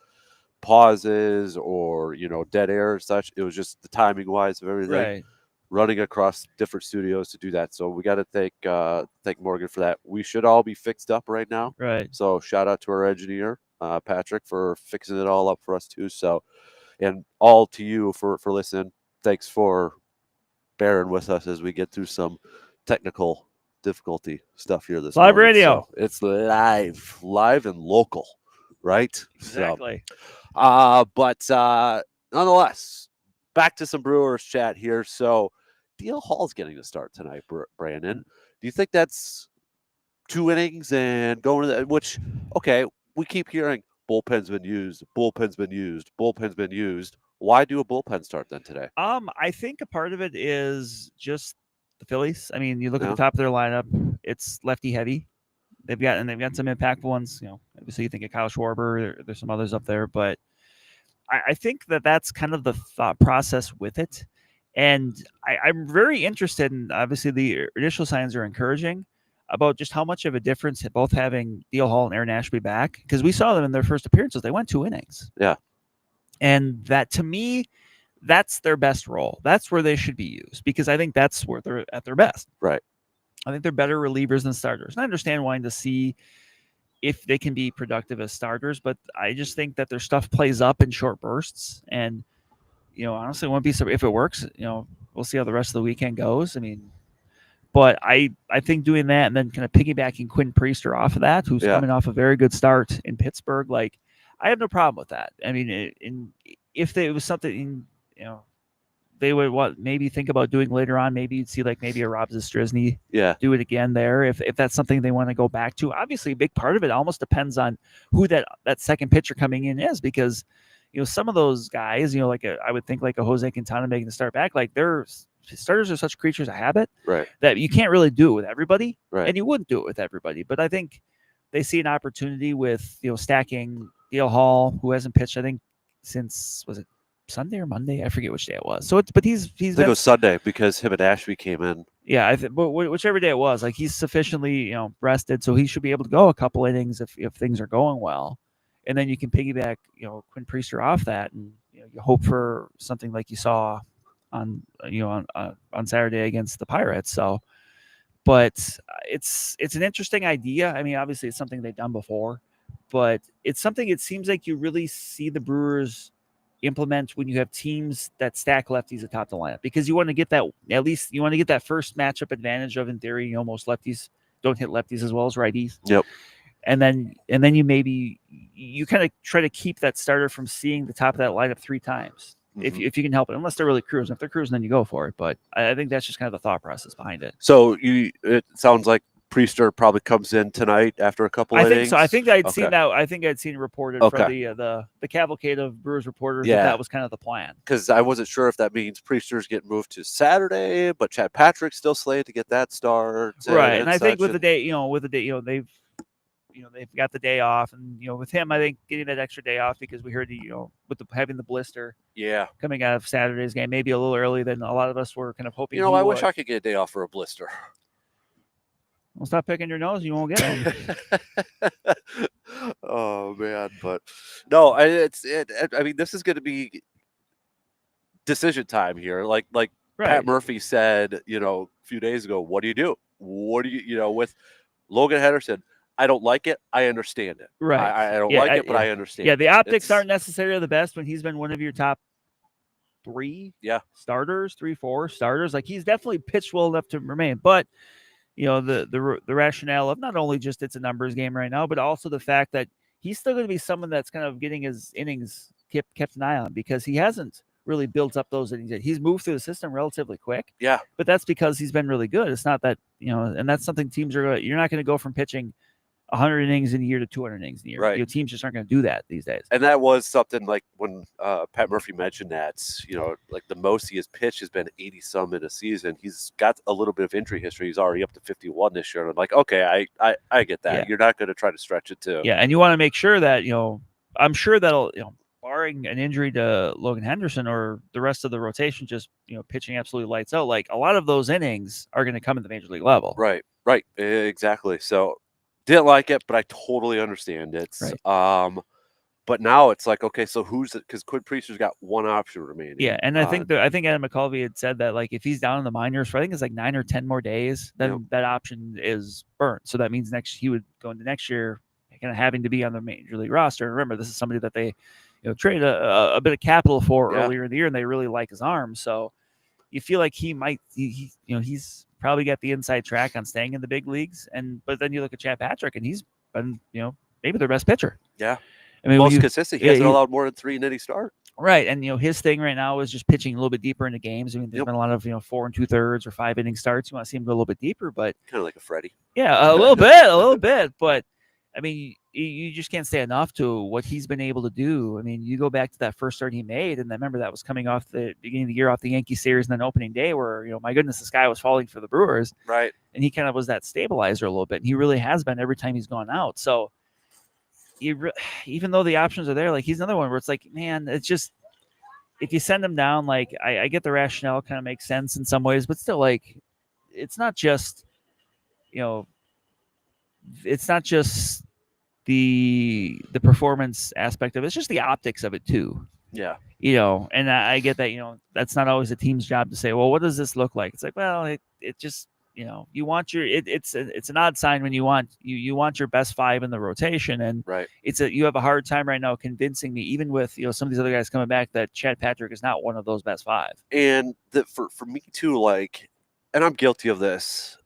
pauses or dead air or such, it was just the timing wise of everything. Right. Running across different studios to do that. So we got to thank Morgan for that. We should all be fixed up right now. Right. So shout out to our engineer Patrick for fixing it all up for us too. So, and all to you for listening. Thanks for bearing with us as we get through some technical difficulty stuff here this live morning. radio. So it's live and local, right? Exactly. So, but nonetheless, back to some Brewers chat here. So DL Hall's getting to start tonight, Brandon. Do you think that's 2 innings and going to which? Okay, we keep hearing bullpen's been used. Why do a bullpen start then today? I think a part of it is just the Phillies. I mean, you look at the top of their lineup; it's lefty heavy. They've got some impactful ones. Obviously you think of Kyle Schwarber. There's some others up there, but I think that's kind of the thought process with it. And I'm very interested in. Obviously, the initial signs are encouraging about just how much of a difference both having DL Hall and Aaron Ashby back, because we saw them in their first appearances. They went 2 innings. Yeah. And that, to me, that's their best role. That's where they should be used, because I think that's where they're at their best. Right. I think they're better relievers than starters. And I understand wanting to see if they can be productive as starters, but I just think that their stuff plays up in short bursts. And, honestly, won't be if it works. We'll see how the rest of the weekend goes. I mean, but I think doing that and then kind of piggybacking Quinn Priester off of that, who's coming off a very good start in Pittsburgh, like, I have no problem with that. I mean, if it was something, they would maybe think about doing later on. Maybe you'd see maybe a Rob Zastrisny do it again there. If that's something they want to go back to. Obviously, a big part of it almost depends on who that second pitcher coming in is, because some of those guys, I would think like a Jose Quintana making the start back, like their starters are such creatures of habit, right, that you can't really do it with everybody, right, and you wouldn't do it with everybody. But I think they see an opportunity with stacking DL Hall, who hasn't pitched, I think, since, was it Sunday or Monday? I forget which day it was. So he's I think it was Sunday because him and Ashby came in. Yeah, but whichever day it was, like, he's sufficiently rested, so he should be able to go a couple innings if things are going well, and then you can piggyback Quinn Priester off that, and you hope for something like you saw on Saturday against the Pirates. So, but it's an interesting idea. I mean, obviously it's something they've done before, but it's something it seems like you really see the Brewers implement when you have teams that stack lefties atop the lineup, because you want to get that, at least you want to get that first matchup advantage of, in theory, most lefties don't hit lefties as well as righties. Yep. And then you kind of try to keep that starter from seeing the top of that lineup 3 times. Mm-hmm. If you can help it, unless they're really cruising. If they're cruising, then you go for it. But I think that's just kind of the thought process behind it. So it sounds like Priester probably comes in tonight after a couple innings. I think so. I think I'd seen that. I think I'd seen reported from the cavalcade of Brewers reporters that was kind of the plan. Because I wasn't sure if that means Priester's getting moved to Saturday, but Chad Patrick's still slated to get that start. Right, and I think with the day, they've they've got the day off, and with him, I think getting that extra day off because we heard with having the blister coming out of Saturday's game, maybe a little early than a lot of us were kind of hoping. I wish I could get a day off for a blister. Well, stop picking your nose, you won't get it. Oh man, but no, I mean, this is going to be decision time here. Like Pat Murphy said, a few days ago, what do you do? What do you, with Logan Henderson? I don't like it. I understand it. Right. I don't like it, but I understand. Yeah, the optics aren't necessarily the best when he's been one of your top 3 starters, 3-4 starters. Like, he's definitely pitched well enough to remain. But, the rationale of not only just it's a numbers game right now, but also the fact that he's still going to be someone that's kind of getting his innings kept an eye on, because he hasn't really built up those innings. He's moved through the system relatively quick. Yeah. But that's because he's been really good. It's not that, and that's something teams you're not going to go from pitching 100 innings in a year to 200 innings in a year. Right. Teams just aren't going to do that these days. And that was something like when Pat Murphy mentioned that, like the most he has pitched has been 80 some in a season. He's got a little bit of injury history. He's already up to 51 this year. And I'm like, okay, I get that. Yeah. You're not going to try to stretch it too. Yeah. And you want to make sure that, I'm sure that'll, barring an injury to Logan Henderson or the rest of the rotation, just, pitching absolutely lights out. Like, a lot of those innings are going to come at the major league level. Right. Exactly. So, didn't like it, but I totally understand it. Right. But now it's like, okay, so who's it? Because Quinn Priester's got one option remaining. Yeah, and I think Adam McCulvey had said that, like, if he's down in the minors for, I think it's like 9 or 10 more days, then that option is burnt. So that means he would go into next year kind of having to be on the major league roster. And remember, this is somebody that they traded a bit of capital for earlier in the year, and they really like his arm. So you feel like he's probably got the inside track on staying in the big leagues. But then you look at Chad Patrick, and he's been, maybe their best pitcher. Yeah. I mean, most consistent. He hasn't allowed more than 3 in any start. Right. And, his thing right now is just pitching a little bit deeper into games. I mean, there's been a lot of, 4 2/3 or 5 inning starts. You want to see him go a little bit deeper, but kind of like a Freddie. Yeah, a little bit. But I mean, you just can't say enough to what he's been able to do. I mean, you go back to that first start he made, and I remember that was coming off the beginning of the year off the Yankee series and then opening day where, my goodness, the sky was falling for the Brewers. Right. And he kind of was that stabilizer a little bit. And he really has been every time he's gone out. So even though the options are there, like, he's another one where it's like, man, it's just, if you send him down, like, I get the rationale kind of makes sense in some ways, but still, like, it's not just, it's not just the performance aspect of it. It's just the optics of it too. Yeah. And I get that, that's not always a team's job to say, well, what does this look like? It's like, well, it just, you want it's an odd sign when you want your best 5 in the rotation. And right. You have a hard time right now convincing me, even with, some of these other guys coming back, that Chad Patrick is not one of those best 5. And for me too, like, and I'm guilty of this,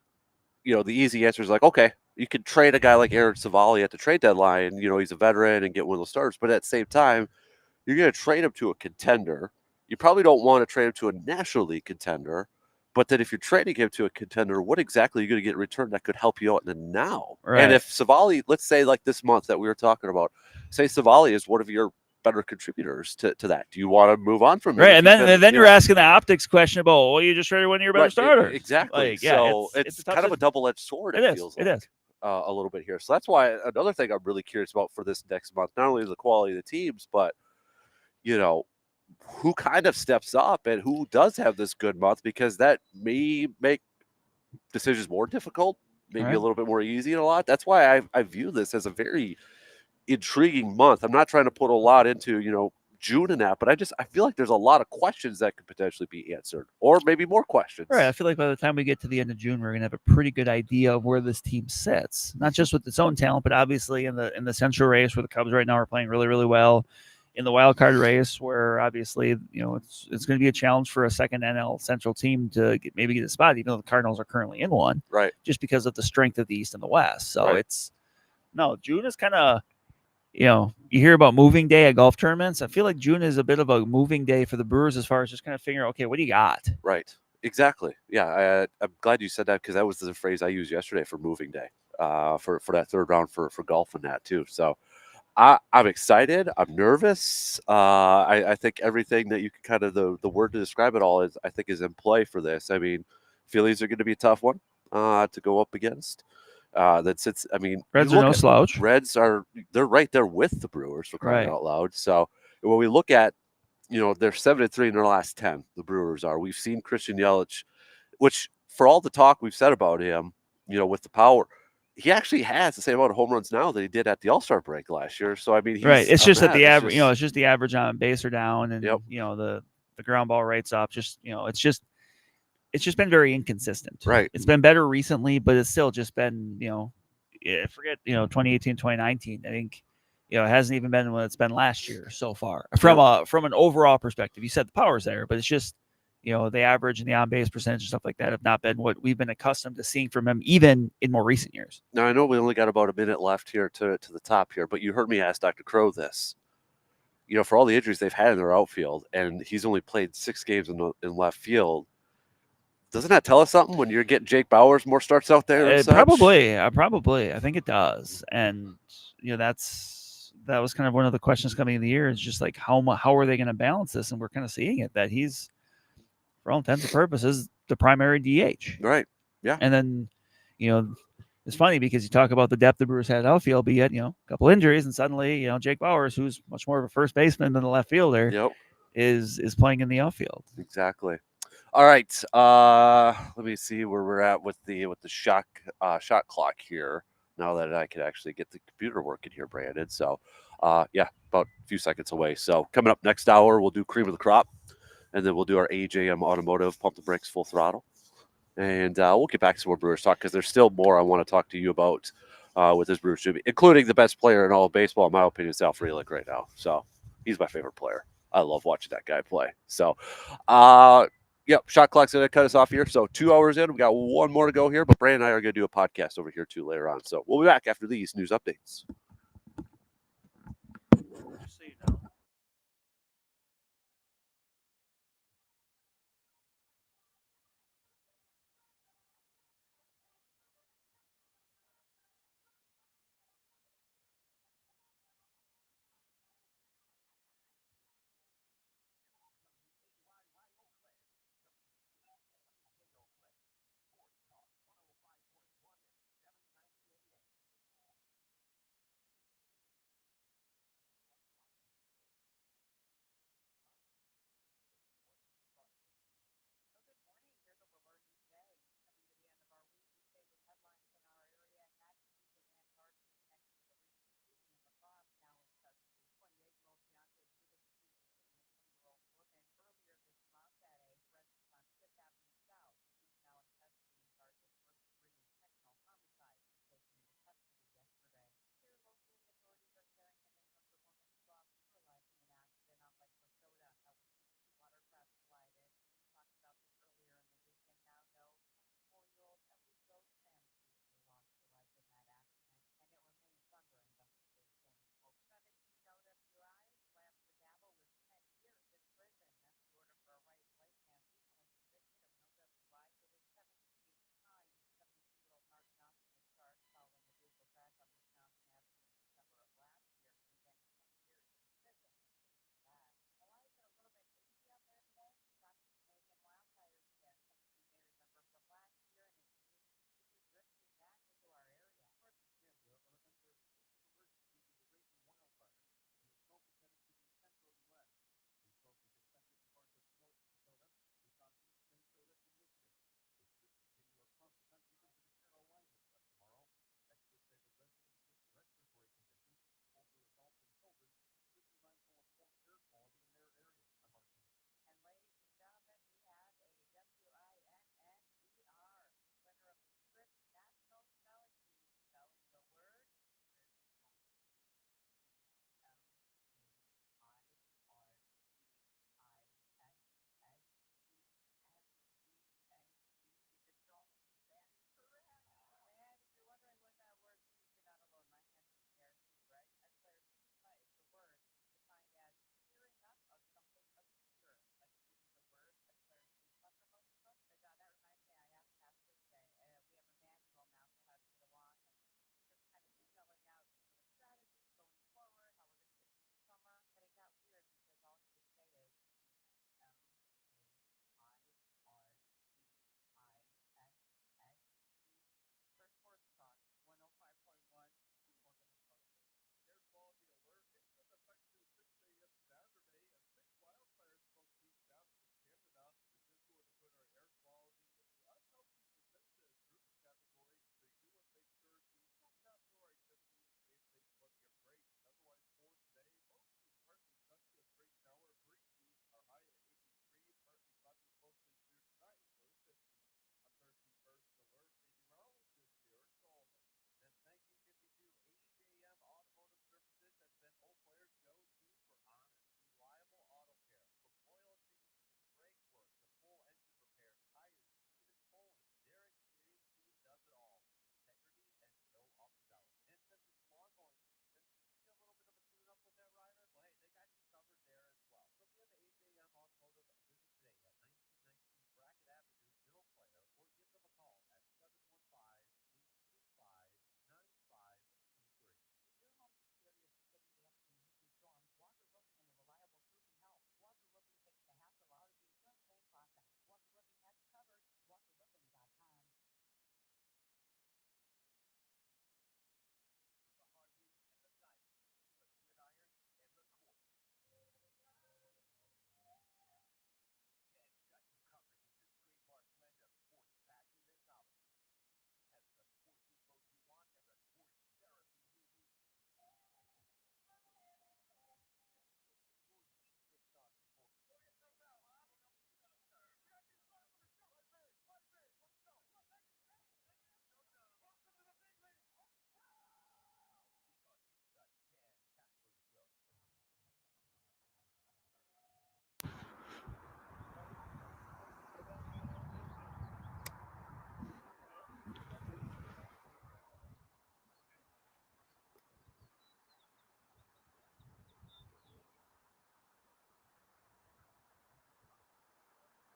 the easy answer is like, okay, you could trade a guy like Aaron Savali at the trade deadline. He's a veteran and get one of those starters. But at the same time, you're going to trade him to a contender. You probably don't want to trade him to a National League contender. But then if you're trading him to a contender, what exactly are you going to get in return that could help you out in the now? Right. And if Savali, let's say like this month that we were talking about, say Savali is one of your better contributors to that. Do you want to move on from him? Right, and then you're asking the optics question about, well, you just traded one of your better starters. Exactly. Like, so it's kind of a double-edged sword. It feels like. It is. A little bit here. So that's why another thing I'm really curious about for this next month, not only the quality of the teams, but, who kind of steps up and who does have this good month, because that may make decisions more difficult, maybe a little bit more easy in a lot. That's why I view this as a very intriguing month. I'm not trying to put a lot into, June and that, but I feel like there's a lot of questions that could potentially be answered, or maybe more questions. Right. I feel like by the time we get to the end of June, we're going to have a pretty good idea of where this team sits, not just with its own talent, but obviously in the Central race where the Cubs right now are playing really, really well, in the wild card race where obviously, it's going to be a challenge for a second NL Central team to maybe get a spot, even though the Cardinals are currently in one, right? Just because of the strength of the East and the West. So June is kind of, you hear about moving day at golf tournaments. I feel like June is a bit of a moving day for the Brewers as far as just kind of figuring out, okay, what do you got? Right. Exactly. Yeah. I'm glad you said that, because that was the phrase I used yesterday for moving day, for that third round for golf and that too. So I'm excited. I'm nervous. I think everything that you can kind of, the word to describe it all is in play for this. I mean, Phillies are going to be a tough one to go up against. That sits. I mean, Reds are no slouch. Reds they're right there with the Brewers, for crying out loud. So when we look at, they're 7-3 in their last 10. The Brewers are. We've seen Christian Yelich, which for all the talk we've said about him, with the power, he actually has the same amount of home runs now that he did at the All-Star break last year. So I mean, it's just that the average, it's just the average on base are down, and the ground ball rates up. Just it's just been very inconsistent. Right. It's been better recently, but it's still just been, forget 2018, 2019. I think it hasn't even been what it's been last year so far from an overall perspective. You said the power's there, but it's just the average and the on base percentage and stuff like that have not been what we've been accustomed to seeing from him, even in more recent years. Now I know we only got about a minute left here to the top here, but you heard me ask Dr. Crow this. For all the injuries they've had in their outfield, and he's only played 6 games in left field. Doesn't that tell us something when you're getting Jake Bauers more starts out there? Probably. I think it does. And that was kind of one of the questions coming in the year. Is just like how are they going to balance this? And we're kind of seeing it that he's, for all intents and purposes, the primary DH. Right. Yeah. And then, it's funny because you talk about the depth the Brewers had outfield, but yet a couple injuries, and suddenly Jake Bauers, who's much more of a first baseman than the left fielder, is playing in the outfield. Exactly. All right. Let me see where we're at with the shot clock here. Now that I can actually get the computer working here, Brandon. So, about a few seconds away. So coming up next hour, we'll do cream of the crop, and then we'll do our AJM Automotive Pump the Brakes Full Throttle, and we'll get back to some more Brewers talk because there's still more I want to talk to you about with this Brewers team, including the best player in all of baseball, in my opinion, is Al Frelick right now. So he's my favorite player. I love watching that guy play. So, shot clock's going to cut us off here. So 2 hours in, we got one more to go here, but Brandon and I are going to do a podcast over here too later on. So we'll be back after these news updates.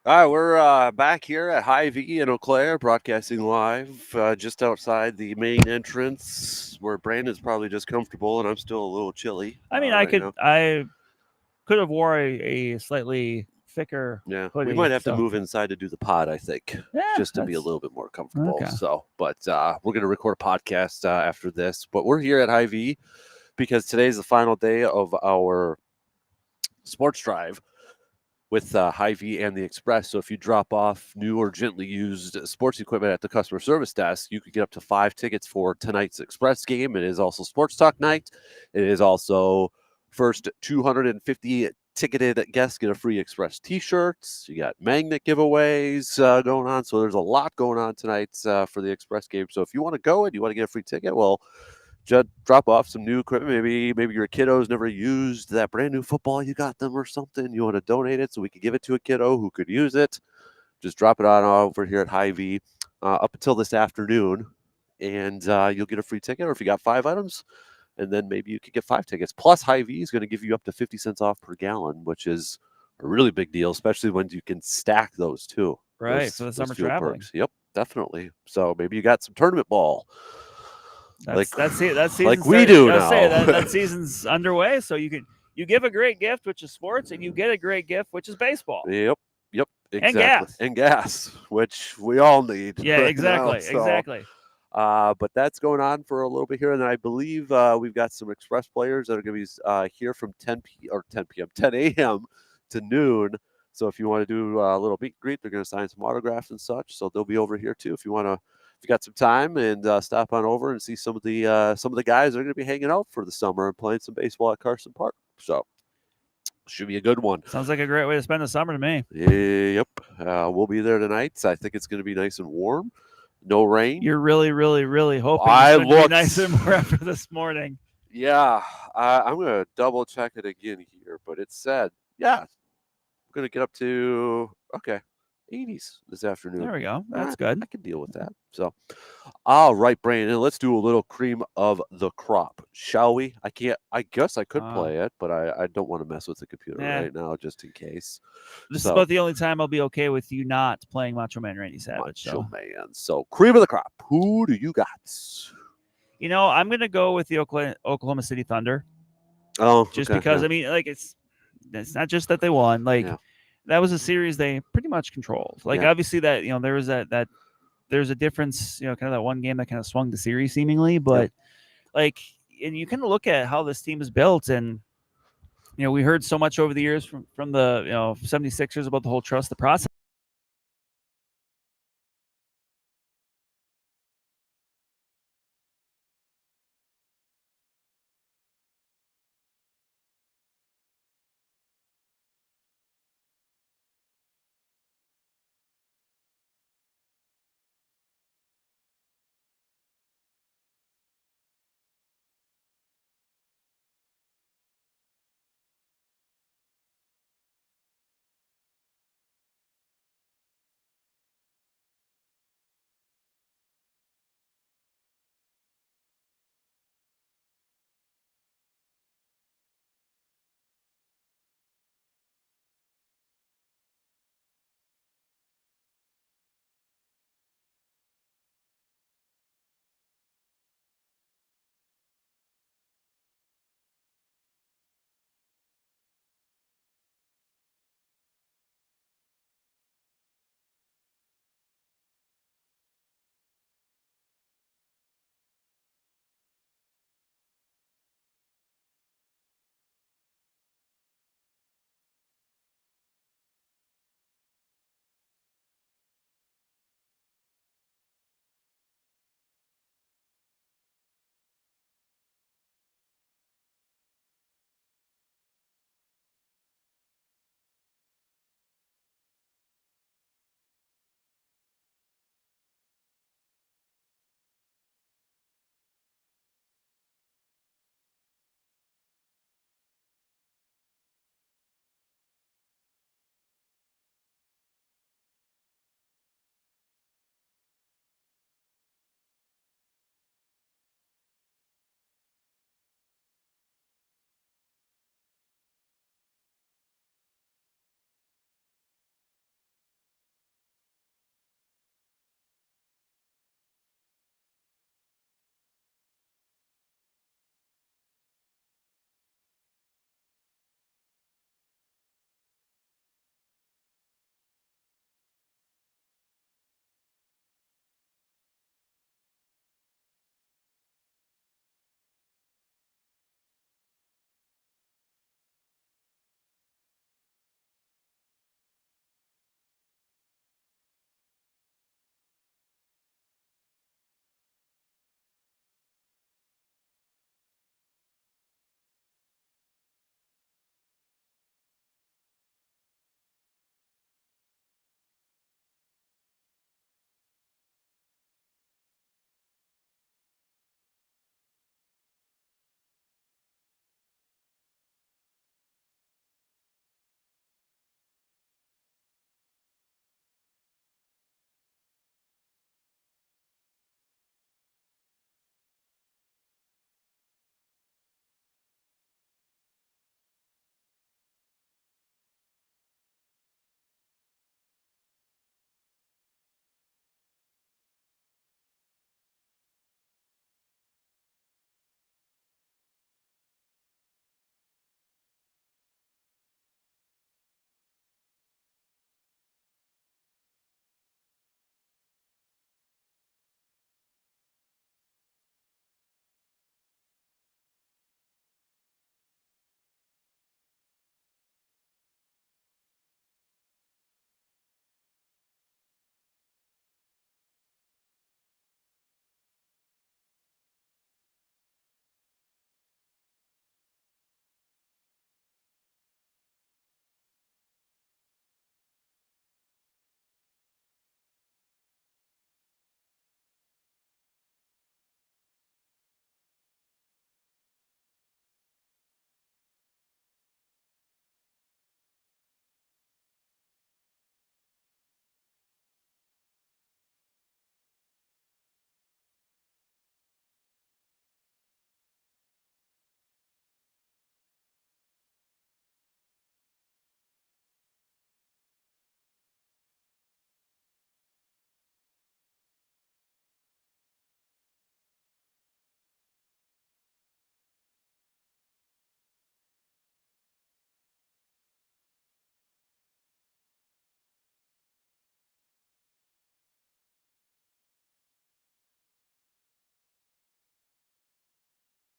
All right, we're back here at Hy-Vee in Eau Claire, broadcasting live just outside the main entrance, where Brandon's probably just comfortable, and I'm still a little chilly. I mean, I could have wore a slightly thicker hoodie. We might have to move inside to do the pod, I think, just to be a little bit more comfortable. Okay. So, but we're going to record a podcast after this. But we're here at Hy-Vee because today's the final day of our sports drive with Hy-Vee and the Express. So if you drop off new or gently used sports equipment at the customer service desk, you could get up to 5 tickets for tonight's Express game. It is also Sports Talk night. It is also first 250 ticketed guests get a free Express t-shirts. You got magnet giveaways going on. So there's a lot going on tonight for the Express game. So if you want to go and you want to get a free ticket, well, just drop off some new equipment. Maybe your kiddo's never used that brand new football you got them or something. You want to donate it so we could give it to a kiddo who could use it. Just drop it on over here at Hy-Vee up until this afternoon, and you'll get a free ticket. Or if you got 5 items, and then maybe you could get 5 tickets. Plus, Hy-Vee is going to give you up to 50 cents off per gallon, which is a really big deal, especially when you can stack those too. Right, for the summer traveling. Perks. Yep, definitely. So maybe you got some tournament ball. That's like we do now. That season's underway, so you give a great gift, which is sports, and you get a great gift, which is baseball. Yep, exactly. And gas, which we all need. Yeah, right exactly, now, so. Exactly. But that's going on for a little bit here, and then I believe we've got some Express players that are going to be here from 10 a.m. to noon. So if you want to do a little meet and greet, they're going to sign some autographs and such. So they'll be over here too. If you got some time, and stop on over and see some of the guys that are going to be hanging out for the summer and playing some baseball at Carson Park. So should be a good one. Sounds like a great way to spend the summer to me. Yep. We'll be there tonight. So I think it's going to be nice and warm. No rain. You're really, really, really hoping it's going to be nice and warm after this morning. Yeah. I'm going to double check it again here, but it said, I'm going to get up to, 80s this afternoon. There we go. That's good. I can deal with that. So, all right, Brandon, let's do a little cream of the crop, shall we? I guess I could play it, but I don't want to mess with the computer right now, just in case. This is about the only time I'll be okay with you not playing Macho Man Randy Savage. Man. So, cream of the crop. Who do you got? I'm going to go with the Oklahoma City Thunder. Oh, just because I mean, it's not just that they won. That was a series they pretty much controlled. Obviously that, there was that there's a difference, kind of that one game that kind of swung the series seemingly, but and you kind of look at how this team is built, and, we heard so much over the years from the, 76ers about the whole trust the process.